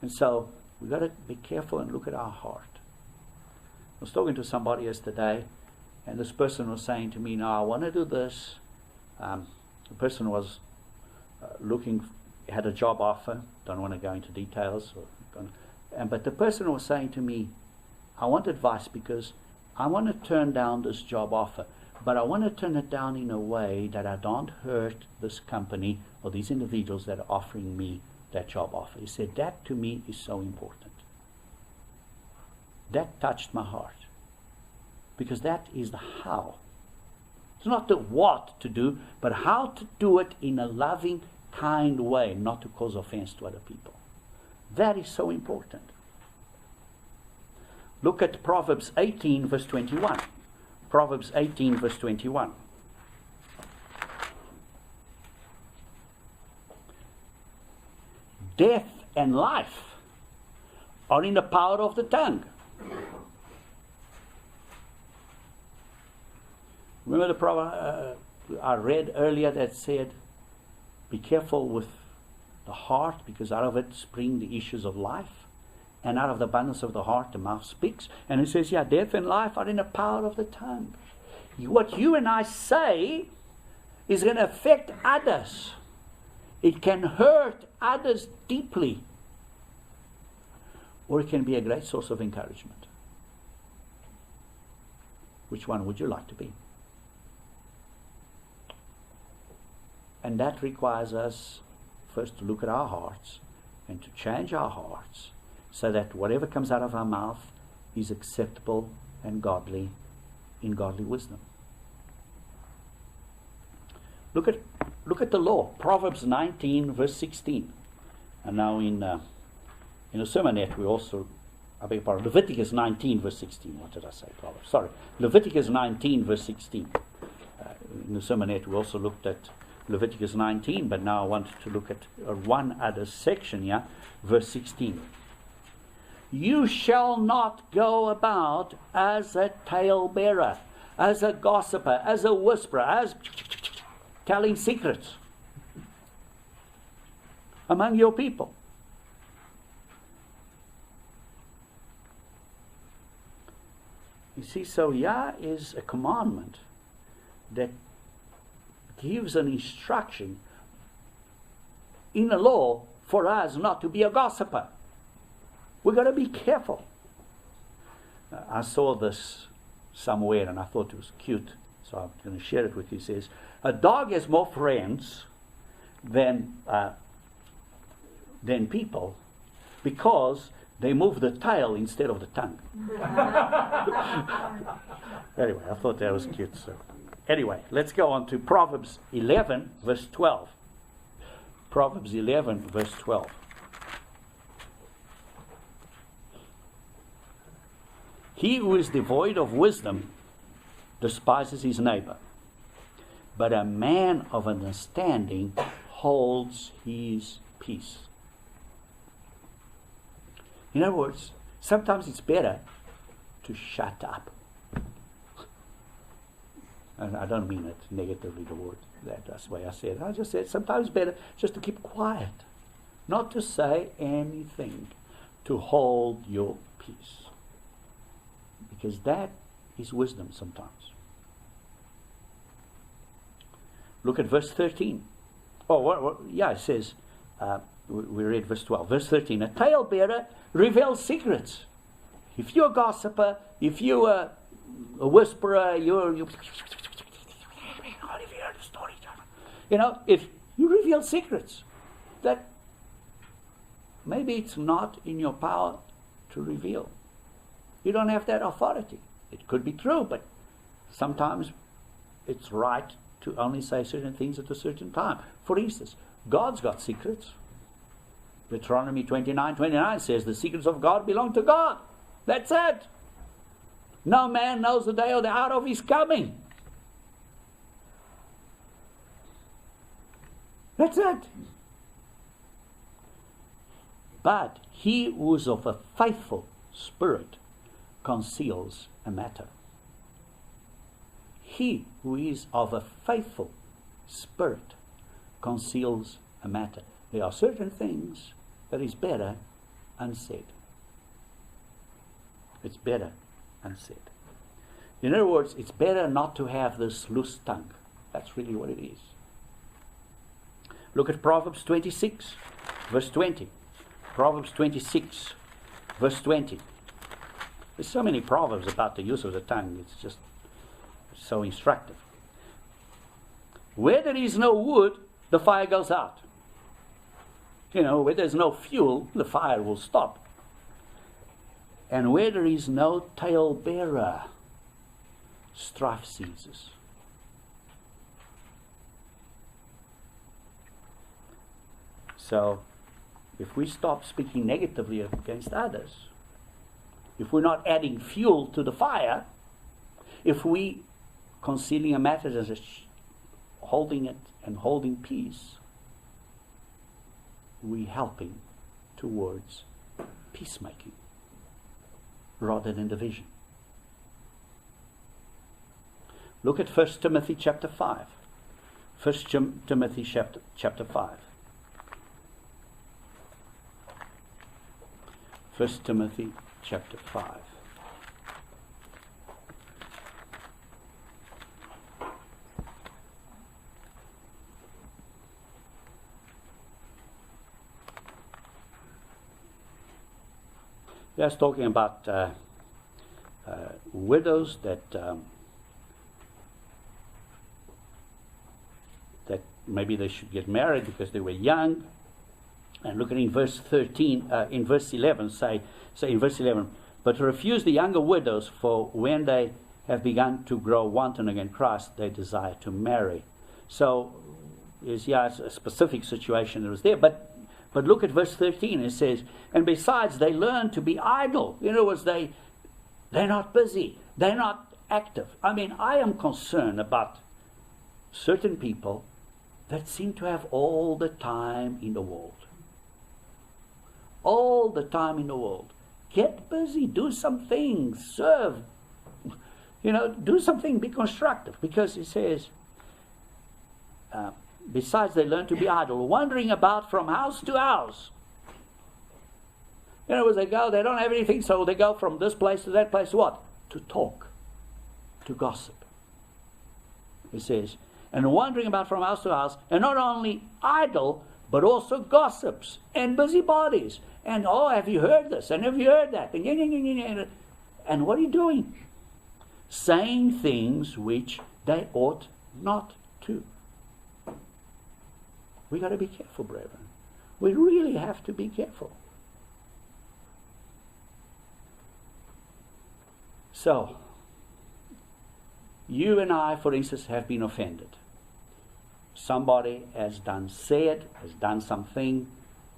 And so we've got to be careful and look at our heart. I was talking to somebody yesterday, and this person was saying to me, "No, I want to do this." The person was had a job offer. Don't want to go into details. But the person was saying to me, "I want advice because I want to turn down this job offer, but I want to turn it down in a way that I don't hurt this company or these individuals that are offering me that job offer." He said, "That to me is so important." That touched my heart, because that is the how. It's not the what to do, but how to do it in a loving, kind way, not to cause offense to other people. That is so important. Look at Proverbs 18 verse 21. Proverbs 18 verse 21. Death and life are in the power of the tongue. Remember the proverb I read earlier that said, "Be careful with the heart, because out of it spring the issues of life, and out of the abundance of the heart the mouth speaks." And it says, death and life are in the power of the tongue. What you and I say is going to affect others. It can hurt others deeply, or it can be a great source of encouragement. Which one would you like to be? And that requires us first to look at our hearts and to change our hearts so that whatever comes out of our mouth is acceptable and godly, in godly wisdom. Look at the law. Proverbs 19 verse 16. And now in a sermonette we also, Leviticus 19 verse 16. What did I say? Proverbs. Sorry. Leviticus 19 verse 16. In the sermonette we also looked at Leviticus 19, but now I want to look at one other section here, verse 16. "You shall not go about as a talebearer, as a gossiper, as a whisperer, as telling secrets among your people." You see, so here is a commandment that gives an instruction in the law for us not to be a gossiper. We've got to be careful. I saw this somewhere and I thought it was cute, so I'm going to share it with you. It says, a dog has more friends than people because they move the tail instead of the tongue. Anyway, I thought that was cute. So, anyway, let's go on to Proverbs 11, verse 12. Proverbs 11, verse 12. He who is devoid of wisdom despises his neighbor, but a man of understanding holds his peace. In other words, sometimes it's better to shut up. And I don't mean it negatively, the word, that's the way I said it. I just said sometimes it's better just to keep quiet, not to say anything, to hold your peace. Because that is wisdom sometimes. Look at verse 13. It says, we read verse 12. Verse 13, a talebearer reveals secrets. If you're a gossiper, if you're a whisperer, if you reveal secrets that maybe it's not in your power to reveal. You don't have that authority. It could be true, but sometimes it's right to only say certain things at a certain time. For instance, God's got secrets. Deuteronomy 29:29 says the secrets of God belong to God. That's it. No man knows the day or the hour of his coming. That's it. But he who is of a faithful spirit conceals a matter. He who is of a faithful spirit conceals a matter. There are certain things that is better unsaid. It's better unsaid. In other words, it's better not to have this loose tongue. That's really what it is. Look at Proverbs 26, verse 20. Proverbs 26, verse 20. There's so many proverbs about the use of the tongue. It's just so instructive. Where there is no wood, the fire goes out. You know, where there's no fuel, the fire will stop. And where there is no talebearer, strife ceases. So, if we stop speaking negatively against others, if we're not adding fuel to the fire, if we concealing a matter as holding it and holding peace, we helping towards peacemaking rather than division. Look at 1 Timothy chapter 5. 1 Timothy chapter 5. 1 Timothy chapter 5. That's talking about widows that maybe they should get married because they were young. And look at in verse 13, in verse 11, say in verse 11, but refuse the younger widows, for when they have begun to grow wanton against Christ, they desire to marry. So, it's a specific situation that was there, but look at verse 13. It says, and besides, they learn to be idle. In other words, they're not busy. They're not active. I mean, I am concerned about certain people that seem to have all the time in the world. All the time in the world. Get busy. Do some things. Serve. Do something. Be constructive. Because it says, besides, they learn to be idle, wandering about from house to house. In other words, they don't have anything, so they go from this place to that place, what? To talk, to gossip. It says, and wandering about from house to house, and not only idle, but also gossips and busybodies. And, oh, have you heard this? And have you heard that? And what are you doing? Saying things which they ought not to. We got to be careful, brethren. We really have to be careful. So, you and I, for instance, have been offended. Somebody has done something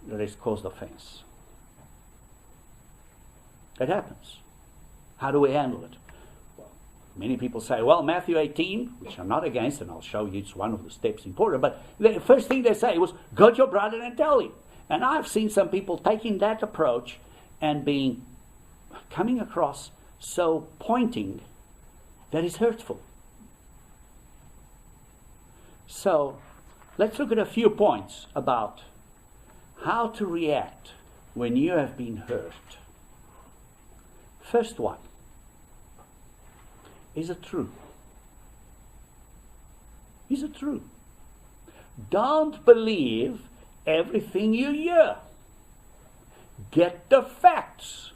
that has caused offense. It happens. How do we handle it? Well, many people say, well, Matthew 18, which I'm not against, and I'll show you it's one of the steps important, but the first thing they say was, go to your brother and tell him. And I've seen some people taking that approach and coming across so pointing that is hurtful. So, let's look at a few points about how to react when you have been hurt. First one, is it true? Is it true? Don't believe everything you hear. Get the facts.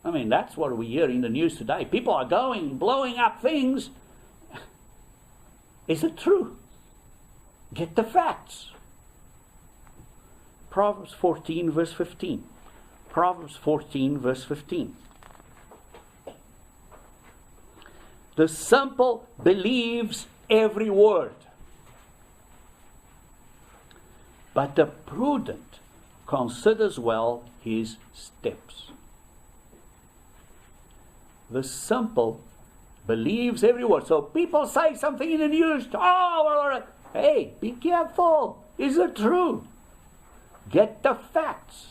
I mean, that's what we hear in the news today. People are blowing up things. Is it true? Get the facts. Proverbs 14, verse 15. Proverbs 14, verse 15. The simple believes every word, but the prudent considers well his steps. The simple believes every word. So people say something in the news. Hey, be careful. Is it true? Get the facts.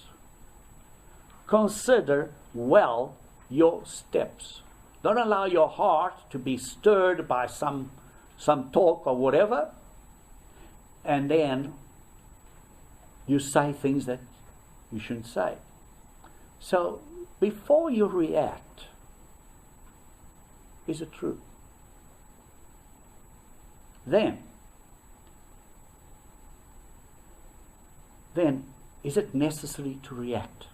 Consider well your steps. Don't allow your heart to be stirred by some talk or whatever, and then you say things that you shouldn't say. So before you react, is it true? Then is it necessary to react?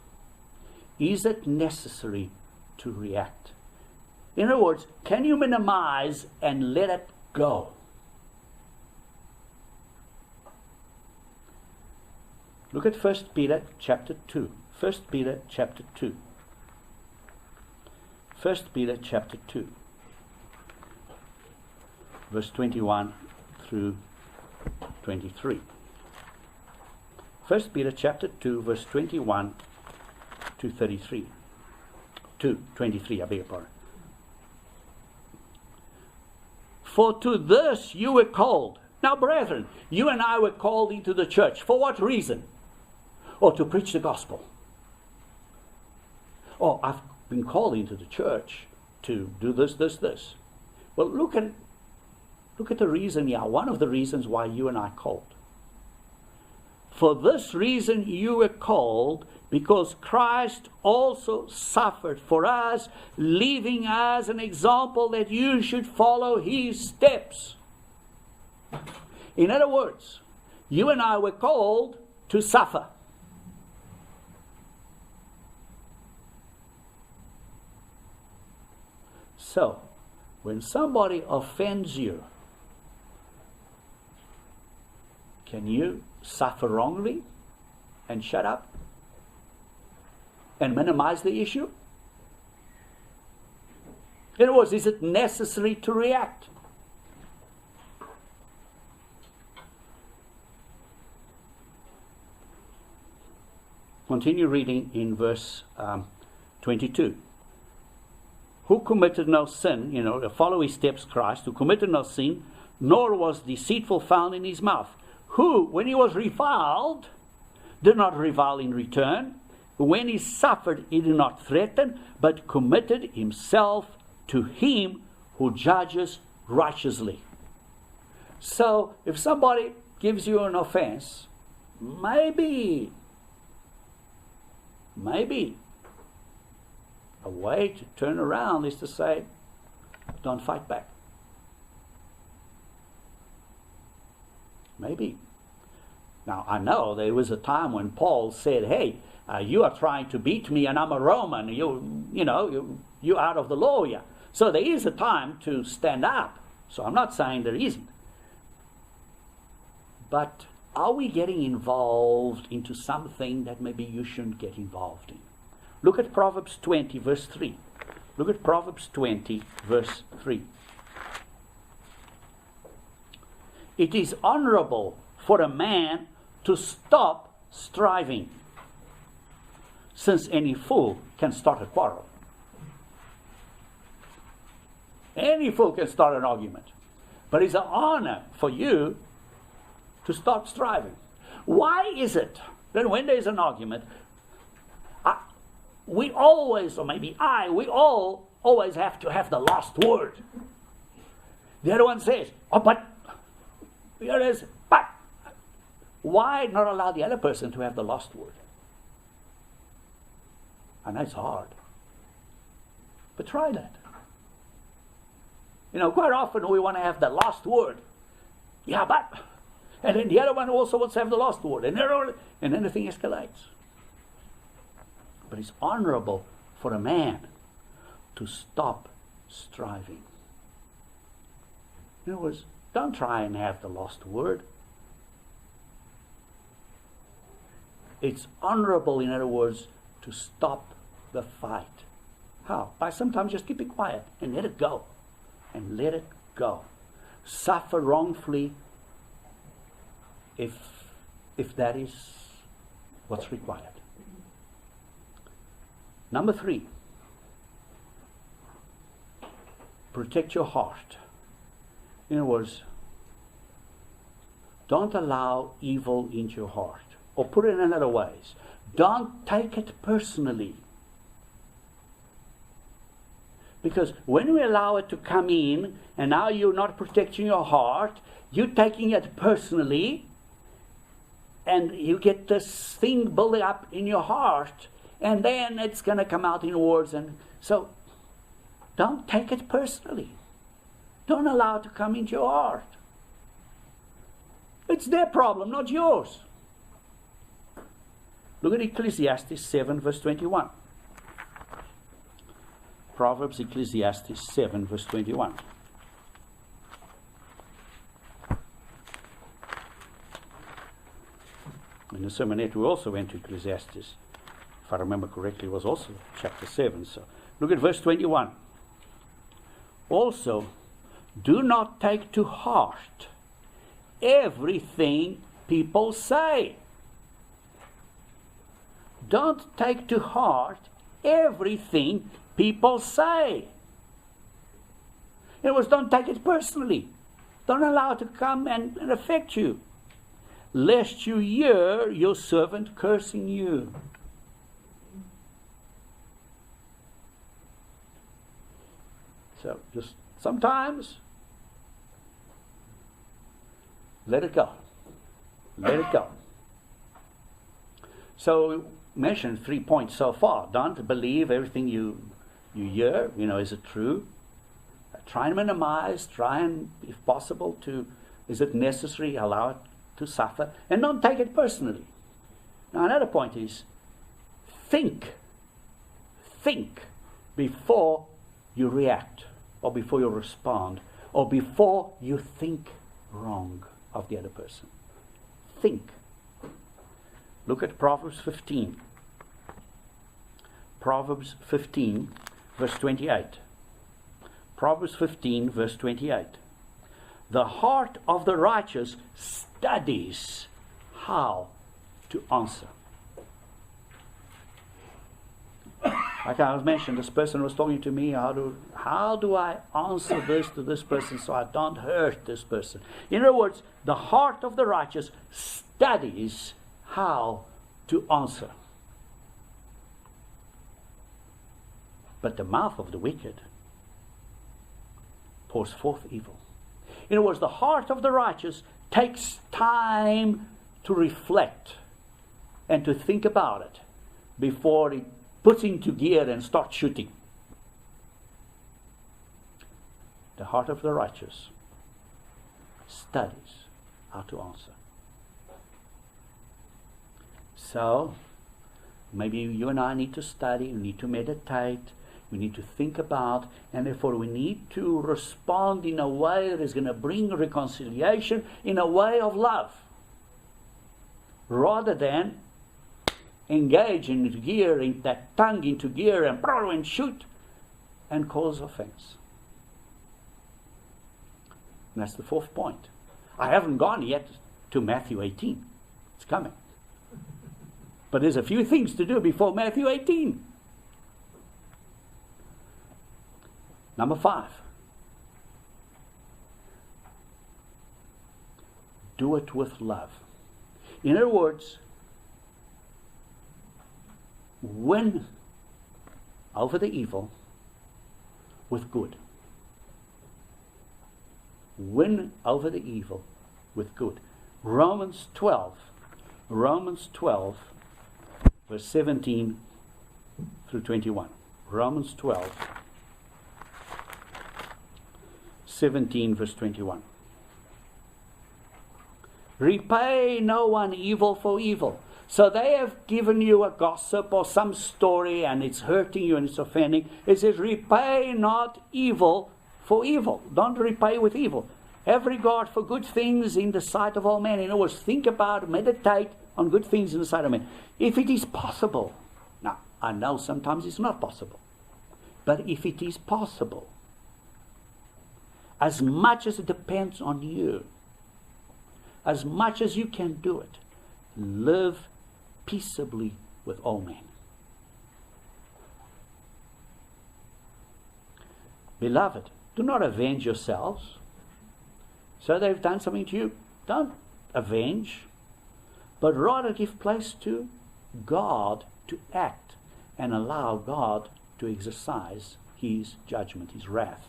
Is it necessary to react? In other words, can you minimize and let it go? Look at 1 Peter chapter 2. 1 Peter chapter 2. 1 Peter chapter 2. Verse 21 through 23. 1 Peter chapter 2, verse 21 to 33. 23, I beg your pardon. For to this you were called. Now, brethren, you and I were called into the church. For what reason? Or to preach the gospel. Oh, I've been called into the church to do this. Well, look at the reason here. One of the reasons why you and I called. For this reason you were called, because Christ also suffered for us, leaving us an example that you should follow his steps. In other words, you and I were called to suffer. So, when somebody offends you, can you suffer wrongly and shut up and minimize the issue? In other words, is it necessary to react? Continue reading in verse 22. Who committed no sin, follow his steps, Christ, who committed no sin, nor was deceitful found in his mouth. Who, when he was reviled, did not revile in return. When he suffered, he did not threaten, but committed himself to him who judges righteously. So, if somebody gives you an offense, maybe a way to turn around is to say, don't fight back. Maybe. Now, I know there was a time when Paul said, hey, you are trying to beat me and I'm a Roman. You're out of the law here. So there is a time to stand up. So I'm not saying there isn't. But are we getting involved into something that maybe you shouldn't get involved in? Look at Proverbs 20, verse 3. Look at Proverbs 20, verse 3. It is honorable for a man to stop striving, since any fool can start a quarrel. Any fool can start an argument. But it's an honor for you to stop striving. Why is it that when there's an argument, we always, or maybe we all always have to have the last word? The other one says, but the other is, but. Why not allow the other person to have the last word? I know it's hard. But try that. Quite often we want to have the last word. Yeah, but. And then the other one also wants to have the last word. And then the thing escalates. But it's honorable for a man to stop striving. In other words, don't try and have the last word. It's honorable, in other words, to stop the fight. How? By sometimes just keep it quiet and let it go. And let it go. Suffer wrongfully if that is what's required. Number 3, protect your heart. In other words, don't allow evil into your heart. Or put it in other ways, don't take it personally. Because when we allow it to come in, and now you're not protecting your heart, you're taking it personally, and you get this thing building up in your heart, and then it's going to come out in words. And so, don't take it personally. Don't allow it to come into your heart. It's their problem, not yours. Look at Ecclesiastes 7, verse 21. Proverbs, Ecclesiastes 7, verse 21. In the sermonette, we also went to Ecclesiastes. If I remember correctly, it was also chapter 7. So look at verse 21. Also, do not take to heart everything people say. Don't take to heart everything people say. In other words, don't take it personally. Don't allow it to come and affect you. Lest you hear your servant cursing you. So just sometimes let it go. Let it go. So mentioned 3 points so far. Don't believe everything you hear. Is it true? Try and minimize. Try and, if possible, is it necessary? Allow it to suffer. And don't take it personally. Now another point is, think before you react, or before you respond, or before you think wrong of the other person. Think. Look at Proverbs 15. Proverbs 15, verse 28. Proverbs 15, verse 28. The heart of the righteous studies how to answer. Like I was mentioned, this person was talking to me, how do I answer this to this person so I don't hurt this person? In other words, the heart of the righteous studies how to answer. But the mouth of the wicked pours forth evil. In other words, the heart of the righteous takes time to reflect and to think about it before it puts into gear and starts shooting. The heart of the righteous studies how to answer. So, maybe you and I need to study, we need to meditate, we need to think about, and therefore we need to respond in a way that is going to bring reconciliation, in a way of love, rather than engage in gear, in that tongue into gear and shoot and cause offense. And that's the 4th point. I haven't gone yet to Matthew 18. It's coming. But there's a few things to do before Matthew 18. Number 5. Do it with love. In other words, win over the evil with good. Win over the evil with good. Romans 12, verse 17 through 21. Romans 12, 17, verse 21. Repay no one evil for evil. So they have given you a gossip or some story and it's hurting you and it's offending. It says, repay not evil for evil. Don't repay with evil. Have regard for good things in the sight of all men. In other words, think about, meditate on good things in the sight of men. If it is possible. Now, I know sometimes it's not possible. But if it is possible, as much as it depends on you, as much as you can do it, live peaceably with all men. Beloved, do not avenge yourselves. So they've done something to you. Don't avenge, but rather give place to God to act and allow God to exercise His judgment, His wrath.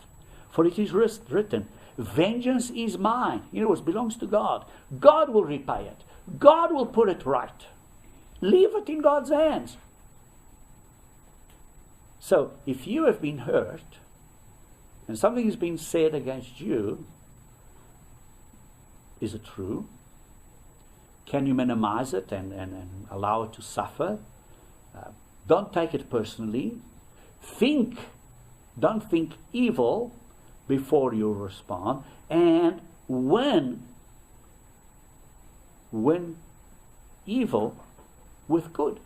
For it is written, vengeance is mine. In other words, belongs to God. God will repay it. God will put it right. Leave it in God's hands. So, if you have been hurt, and something has been said against you, is it true? Can you minimize it and allow it to suffer? Don't take it personally. Don't think evil before you respond, and win evil with good.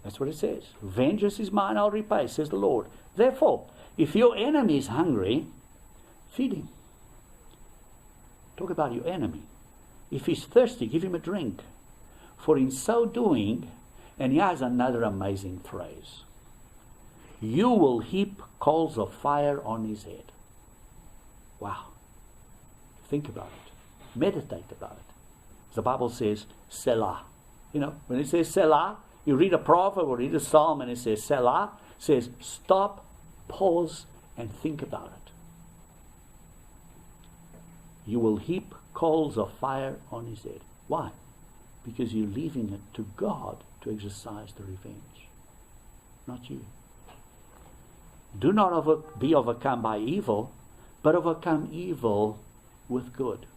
That's what it says. Vengeance is mine, I'll repay, says the Lord. Therefore, if your enemy is hungry, feed him. Talk about your enemy. If he's thirsty, give him a drink. For in so doing, and he has another amazing phrase, you will heap coals of fire on his head. Wow. Think about it. Meditate about it. The Bible says, Selah. You know, when it says Selah, you read a proverb or read a psalm and it says Selah, it says stop, pause, and think about it. You will heap coals of fire on his head. Why? Because you're leaving it to God to exercise the revenge, not you. Do not be overcome by evil, but overcome evil with good.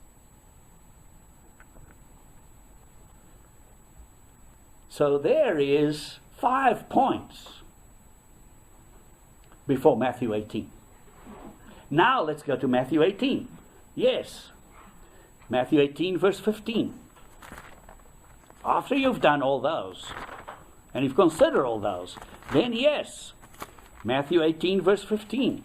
So there is 5 points before Matthew 18. Now let's go to Matthew 18. Yes, Matthew 18 verse 15. After you've done all those, and you've considered all those, then yes, Matthew 18 verse 15.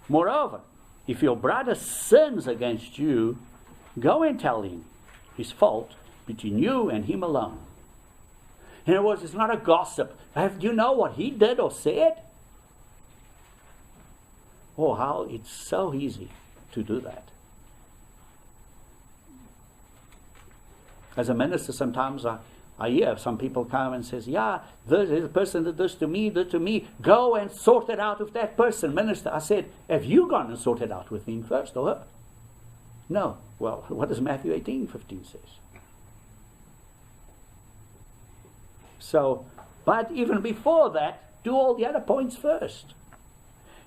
Moreover, if your brother sins against you, go and tell him his fault between you and him alone. In other words, it's not a gossip. Do you know what he did or said? Oh, how it's so easy to do that. As a minister, sometimes I hear some people come and says, yeah, there's a person that does to me, go and sort it out with that person. Minister, I said, have you gone and sorted it out with him first or her? No. Well, what does Matthew 18:15 says? So, but even before that, do all the other points first.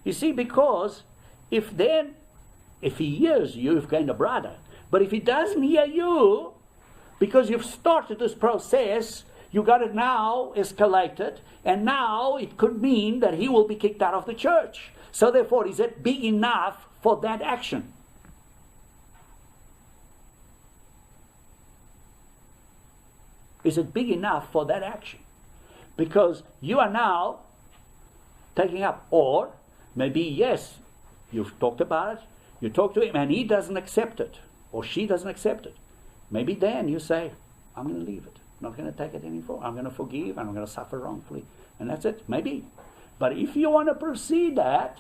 You see, because if he hears you, you've gained a brother. But if he doesn't hear you, because you've started this process, you got it now escalated, and now it could mean that he will be kicked out of the church. So therefore, is it big enough for that action? Is it big enough for that action? Because you are now taking up, or maybe, yes, you've talked about it, you talk to him and he doesn't accept it, or she doesn't accept it. Maybe then you say, I'm going to leave it. I'm not going to take it anymore. I'm going to forgive and I'm going to suffer wrongfully. And that's it. Maybe. But if you want to proceed that,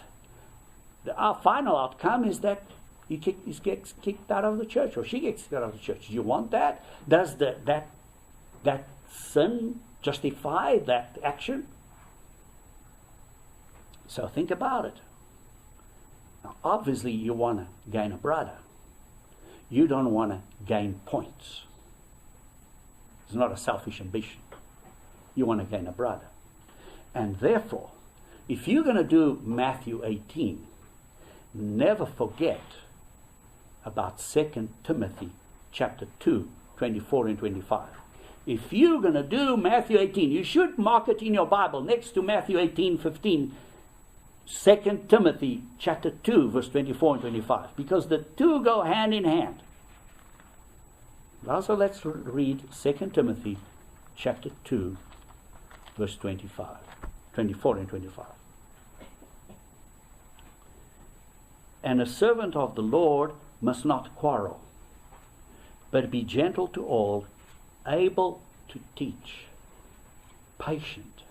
our final outcome is that he gets kicked out of the church, or she gets kicked out of the church. Do you want that? Does that sin justify that action? So think about it. Now, obviously, you want to gain a brother. You don't want to gain points. It's not a selfish ambition. You want to gain a brother. And therefore, if you're going to do Matthew 18, never forget about 2 Timothy chapter 2, 24 and 25. If you're going to do Matthew 18, you should mark it in your Bible next to Matthew 18, 15, 2 Timothy chapter 2, verse 24 and 25, because the two go hand in hand. Also, let's read 2 Timothy chapter 2, verse 24 and 25. And a servant of the Lord must not quarrel, but be gentle to all, able to teach, patient,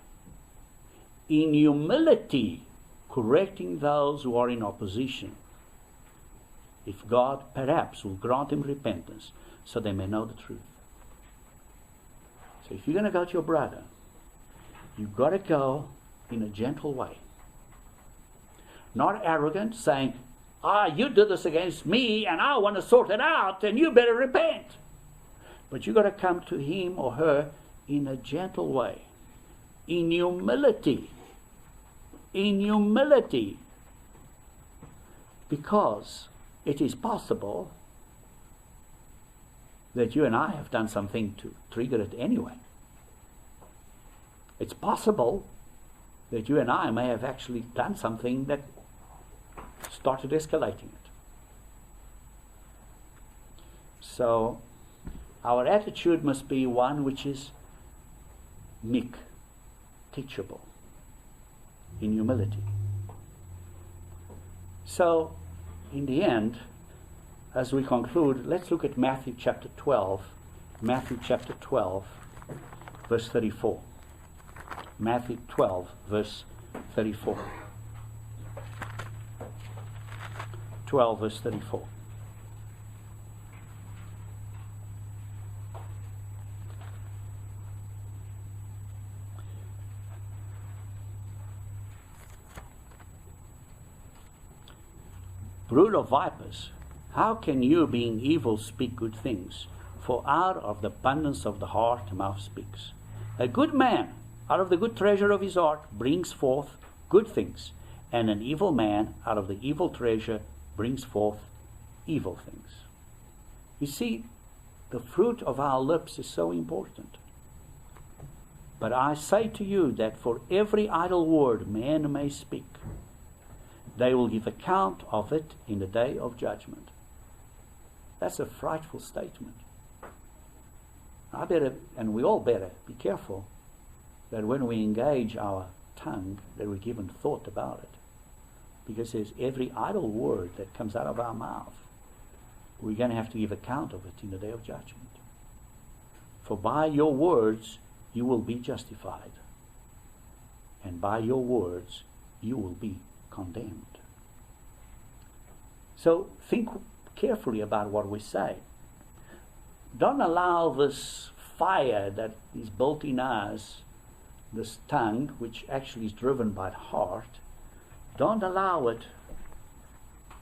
in humility correcting those who are in opposition, if God perhaps will grant him repentance, so they may know the truth. So if you're going to go to your brother, you've got to go in a gentle way. Not arrogant, saying, you did this against me and I want to sort it out and you better repent. But you've got to come to him or her in a gentle way, in humility. In humility. Because it is possible that you and I have done something to trigger it anyway. It's possible that you and I may have actually done something that started escalating it. So our attitude must be one which is meek, teachable, in humility. So in the end, as we conclude, let's look at Matthew chapter 12. Matthew chapter 12, verse 34. Matthew 12, verse 34. 12, verse 34. Brood of vipers, how can you, being evil, speak good things? For out of the abundance of the heart the mouth speaks. A good man, out of the good treasure of his heart, brings forth good things, and an evil man, out of the evil treasure, brings forth evil things. You see, the fruit of our lips is so important. But I say to you that for every idle word man may speak, they will give account of it in the day of judgment. That's a frightful statement. And we all better be careful that when we engage our tongue, that we give thought about it. Because there's every idle word that comes out of our mouth, we're going to have to give account of it in the day of judgment. For by your words you will be justified, and by your words you will be condemned. So think carefully about what we say. Don't allow this fire that is built in us, this tongue, which actually is driven by the heart, don't allow it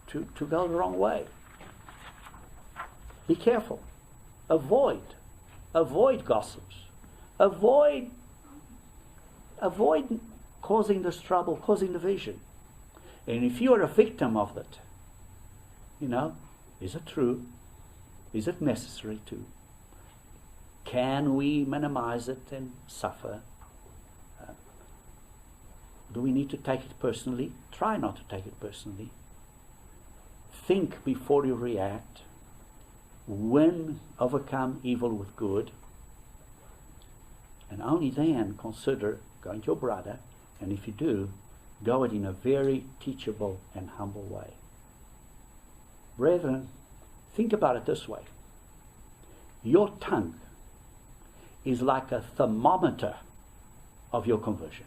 to go the wrong way. Be careful. Avoid gossips. Avoid causing this trouble, causing division. And if you are a victim of it, is it true? Is it necessary to? Can we minimize it and suffer? Do we need to take it personally? Try not to take it personally. Think before you react. Overcome evil with good. And only then consider going to your brother, and if you do, go it in a very teachable and humble way. Brethren, think about it this way. Your tongue is like a thermometer of your conversion.